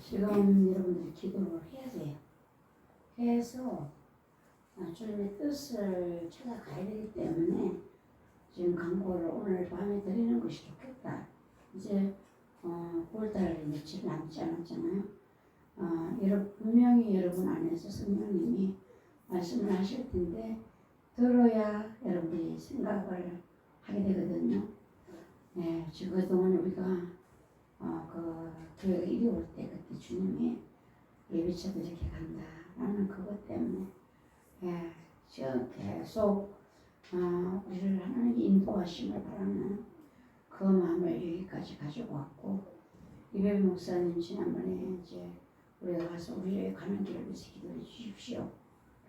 지금 여러분들이 기도를 해야 돼요. 해서 주님의 뜻을 찾아가야 되기 때문에 지금 강구를 오늘 밤에 드리는 것이 좋겠다. 이제 9월달 며칠 남지 않았잖아요. 분명히 여러분 안에서 성령님이 말씀을 하실 텐데 들어야 여러분들이 생각을 하게 되거든요. 네, 지금 그동안 우리가 교회가 이리 올 때 그때 주님이 예비차도 이렇게 간다라는 그것 때문에 지금 계속 우리를 하나님이 인도하심을 바라는 그 마음을 여기까지 가지고 왔고 이별 목사님 지난번에 이제 우리가 가서 우리의 가는 길을 위해서 기도해 주십시오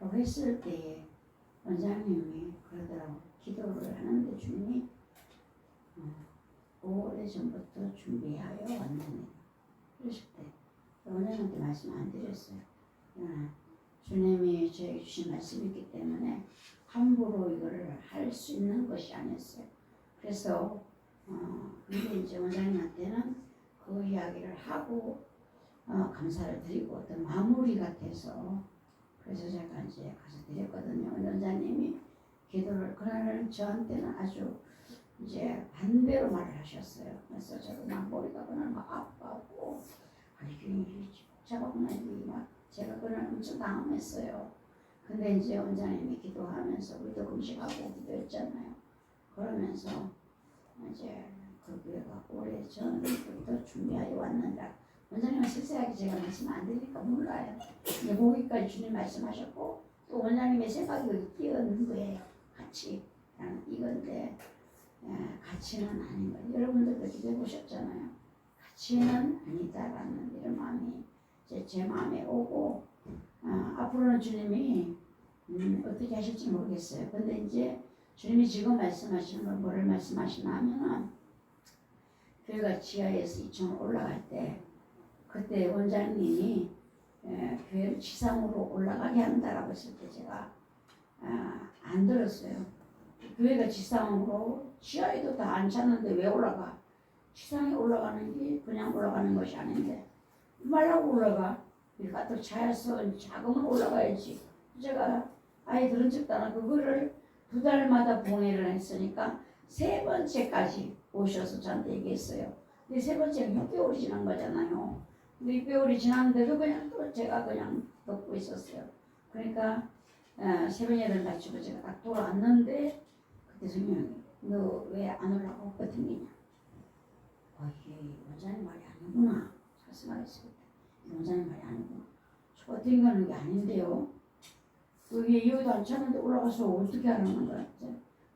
라고 했을 때에 원장님이 그러더라고. 기도를 하는데 주님이 오래전부터 준비하여 왔느니라. 그러실 때 원장님한테 말씀 안 드렸어요. 그러나 주님이 저에게 주신 말씀이 있기 때문에 함부로 이거를 할 수 있는 것이 아니었어요. 그래서 근데 이제 원장님한테는 그 이야기를 하고 감사를 드리고 어떤 마무리 같아서 그래서 제가 이제 가서 드렸거든요. 원장님이 기도를 그날은 저한테는 아주 이제 반대로 말을 하셨어요. 그래서 저도 막 머리가 그날 막 아파하고 아니 이게 복잡하구나 이게 막 제가 그날 엄청 당황했어요. 근데 이제 원장님이 기도하면서 우리도 금식하고 기도했잖아요. 그러면서 이제 그 교회가 오래 전부터 준비하여 왔는다. 원장님은 실세하게 제가 말씀 안 드리니까 몰라요. 근데 거기까지 주님 말씀하셨고 또 원장님의 생각이 여기 끼었는 거예요. 같이 이건데 가치는 아닌 거예요. 여러분들도 기도해 보셨잖아요. 가치는 아니다라는 이런 마음이 이제 제 마음에 오고 앞으로는 주님이 어떻게 하실지 모르겠어요. 근데 이제 주님이 지금 말씀하시는 건 뭐를 말씀하시나 하면은 교회가 지하에서 2층으로 올라갈 때 그때 원장님이 교회를 지상으로 올라가게 한다라고 했을 때 제가 안 들었어요. 교회가 지상으로 지하에도 다 안 찼는데 왜 올라가? 지상에 올라가는 게 그냥 올라가는 것이 아닌데 말라고 올라가? 우리가 또 차에서 작으면 올라가야지. 제가 아예 들은 적도 안 하고 그거를 2달마다 봉해를 했으니까 3번째까지 오셔서 저한테 얘기했어요. 근데 3번째는 6개월이 지난 거잖아요. 근데 6개월이 지났는데도 그냥 또 제가 그냥 듣고 있었어요. 그러니까 새벽에를 마치고 제가 딱 돌아왔는데 그때 성령이 너 왜 안 올라가고 버팅기냐? 이게 원장님 말이 아니구나. 제가 생각했을 때 이게 원장님 말이 아니구나. 저 버팅기는 게 아닌데요. 그게 여기도 안 찼는데 올라가서 어떻게 하라는 거야?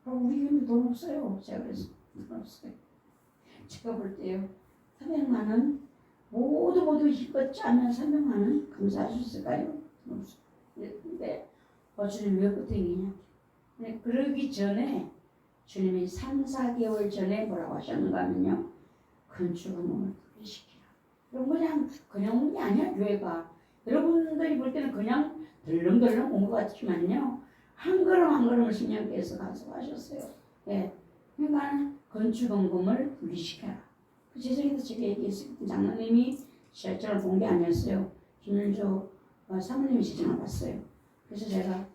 그럼 우리 교회는 돈 없어요. 제가 그래서 돈 없어요. 제가 볼 때요. 300만 원 모두 힘껏 짜면 300만 원 감사할 수 있을까요? 없어요. 근데 주님 왜 버팅기냐? 그러기 전에 주님이 3, 4개월 전에 뭐라고 하셨는가 하면요. 건축원을 분리시키라. 그럼 그냥 온 게 아니야 교회가. 여러분들이 볼 때는 그냥 덜렁덜렁 온 것 같지만요. 한 걸음 한 걸음을 신령께서 간섭하셨어요. 예. 그러니까 건축원금을 분리시켜라. 그 제정에도 제가 얘기했어요. 장로님이 실제로 본 게 아니었어요. 김윤주 사모님이 시정을 봤어요. 그래서 제가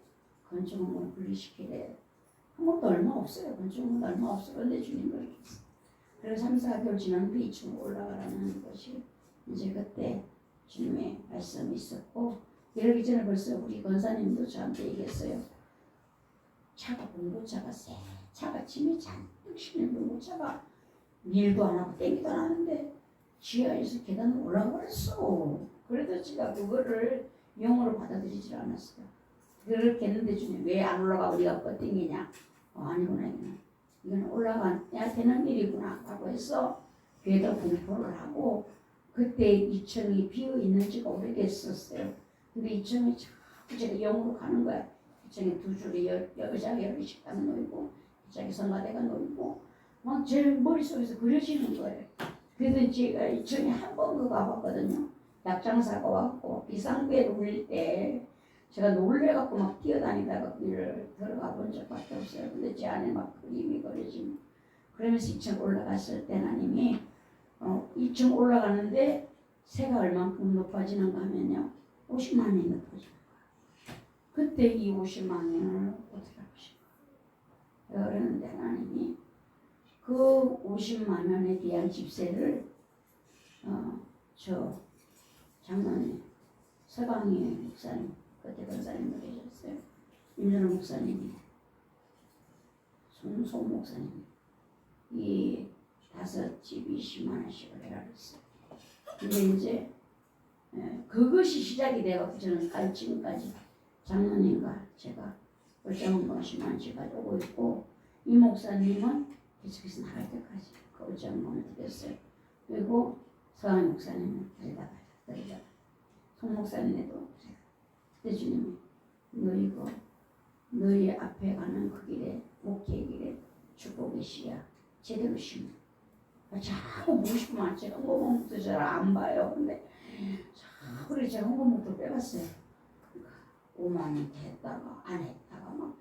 건축원금을 분리시키래. 한 것도 얼마 없어요. 건축원금도 얼마 없어요. 그런데 주님 그렇게 했어요. 그리고 3, 4개월 지났는데 2층으로 올라가라는 것이 이제 그때 주님의 말씀이 있었고 이러기 전에 벌써 우리 권사님도 저한테 얘기했어요. 차가 봉고차가 새 차가 짐이 잔뜩 실린 봉고차가 일도 안 하고 땡기도 안 하는데 지하에서 계단을 올라가 버렸어. 그래도 제가 그거를 영어로 받아들이질 않았어요. 그렇게 했는데 주님 왜 안 올라가 우리가 뻗땡기냐? 아니구나 이건 올라가야 되는 일이구나 하고 해서 교회에다 공포를 하고 그때 2층이 비어 있는 지가 오래됐었어요. 근데 2층이 자꾸 제가 영으로 가는 거야. 2층에 2줄이 여자 열의식당이 놓이고 저기 성가대가 놓이고 막 제 머릿속에서 그려지는 거예요. 그래서 제가 2층에 한 번 그 가봤거든요. 약장사가 왔고 비상구에 울릴 때 제가 놀래갖고 막 뛰어다니다가 길을 들어가 본 적밖에 없어요. 근데 제 안에 막 그림이 그려지고 그러면서 2층 올라갔을 때 하나님이 2층 올라가는데 새가 얼만큼 높아지는가 하면요 50만 원이 높아지는 거야. 그때 이 50만 원을 어떻게 하실까? 그러는데 하나님이 그 50만 원에 대한 집세를 저 장로님 서강희 목사님 그때 권사님도 계셨어요. 임준호 목사님이 송송 목사님이 이 5집 20만 원씩을 해라 그랬어요. 근데 이제 그것이 시작이 되어서 저는 지금까지 장로님과 제가 얼짱은 50만 원씩 가지고 있고 이 목사님은 계속해서 나갈 때까지 그 얼짱을 드렸어요. 그리고 서한 목사님은 데려다가 송 목사님도 그때 주님이 너희 앞에 가는 그 길에 목회의 길에 축복의 씨야 제대로 심어 자꾸 보고 싶으면 제가 홍보목도 잘 안 봐요. 근데 자꾸 그래 제가 홍보목도 빼봤어요. 5만 원 했다가 안 했다가 막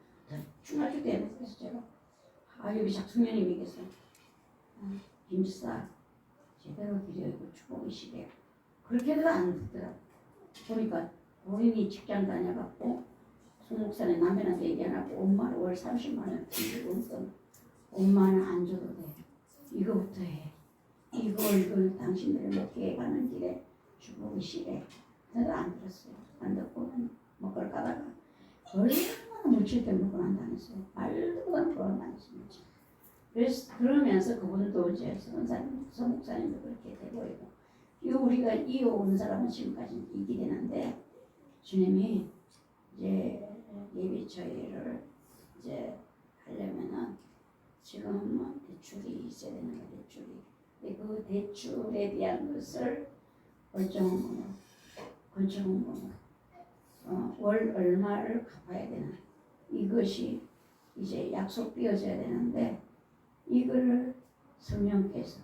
중학교 때 그래서 제가 여기 작성년님께서 김사 제대로 드려고 축복이 시대 그렇게 해도 안 듣더라고. 보니까 본인이 직장 다녀갖고 송목산에 남편한테 얘기 안 하고 엄마를 월 30만 원 드리고 엄마는 안 줘도 돼. 이거부터 해. 이걸 당신들 목회에 가는 길에 축복이 시대. 그래도 안 들었어요. 안 듣고는 먹을 가다가 얼마나 물질 때 먹고 난다면서요. 말도 못하는 걸 많이 했습니다. 그래서 그러면서 그분도 이제 성목사님도 그렇게 되고 있고 우리가 이어온 사람은 지금까지 있게 되는데 주님이 이제 예비처리를 이제 하려면은 지금 대출이 있어야 되는 거예요. 대출이. 그 대출에 대한 것을 결정은 월 얼마를 갚아야 되나 이것이 이제 약속되어져야 되는데 이거를 성령께서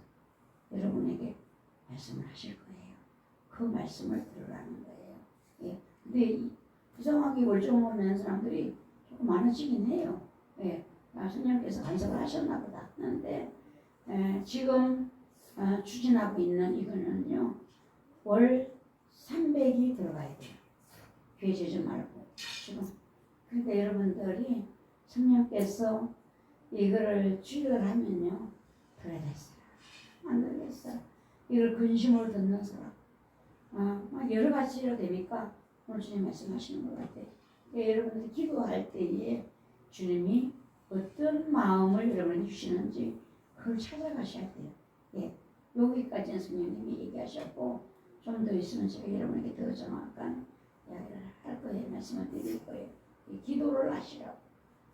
여러분에게 말씀을 하실 거예요. 그 말씀을 들으라는 거예요. 예. 근데 부정하게 월정을 내는 사람들이 조금 많아지긴 해요. 예. 성령께서 간섭을 하셨나 보다 하는데 지금 추진하고 있는 이거는요. 월 300이 들어가야 돼요. 교회 재정 말고 지금. 그런데 여러분들이 성령께서 이거를 주의를 하면요. 들어야 됐어요. 안 들겠어요. 이걸 근심으로 듣는 사람. 막 여러 가지로 되니까 오늘 주님 말씀하시는 것 같아요. 그러니까 여러분들 기도할 때에 주님이 어떤 마음을 여러분이 주시는지 그걸 찾아가셔야 돼요. 예. 여기까지는 성령님이 얘기하셨고 좀 더 있으면 제가 여러분에게 더 정확한 이야기를 할 거예요. 말씀을 드릴 거예요. 기도를 하시라고.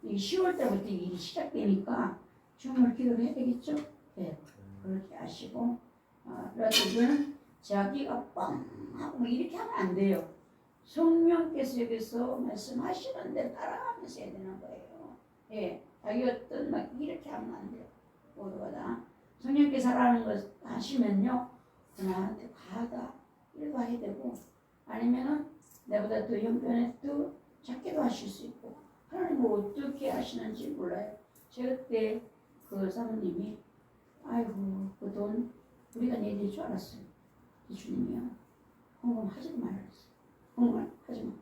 10월 때부터 일이 시작되니까 주님을 기도를 해야 되겠죠? 네. 그렇게 하시고 그래서 이거는 자기가 뻥 하고 이렇게 하면 안 돼요. 성령께서 여기서 말씀하시는데 따라가면서 해야 되는 거예요. 예. 자기 어떤 막 이렇게 하면 안 돼요. 모두가 다 성령께서 하라는 것 하시면요. 나한테 과하다 이렇게 해야 되고 아니면은 내보다 더 형편에 더 작게도 하실 수 있고 하나님 어떻게 하시는지 몰라요. 제가 그때 그 사모님이 아이고 그 돈 우리가 내릴 줄 알았어요. 주님이요. 헌금하지도 말라 그랬어요. 헌금하지 마.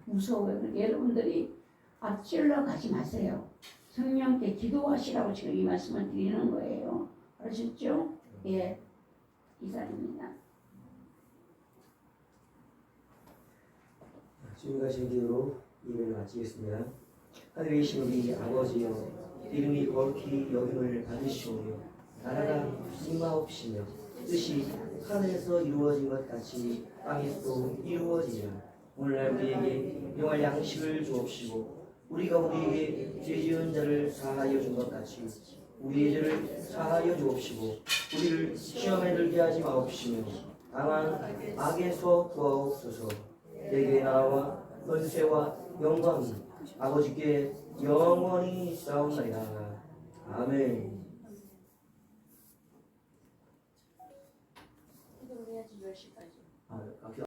무서워요. 여러분들이 앞질러 가지 마세요. 성령께 기도하시라고 지금 이 말씀을 드리는 거예요. 아셨죠? 예. 이상입니다. 지금까지 기도로 예배를 마치겠습니다. 하늘에 계신 우리 아버지여 이름이 거룩히 여김을 받으시오며 나라가 임하옵시며 뜻이 하늘에서 이루어진 것 같이 땅에서도 이루어지며 오늘날 우리에게 영할 양식을 주옵시고 우리가 우리에게 죄 지은 자를 사하여 준 것 같이 우리의 죄를 사하여 주옵시고 우리를 시험에 들게 하지 마옵시며 다만 악에서 구하옵소서. 내게 나라와 권세와 영광이 아버지께 영원히 있사옵나이다. 아멘. 기도를 해야지 10시까지.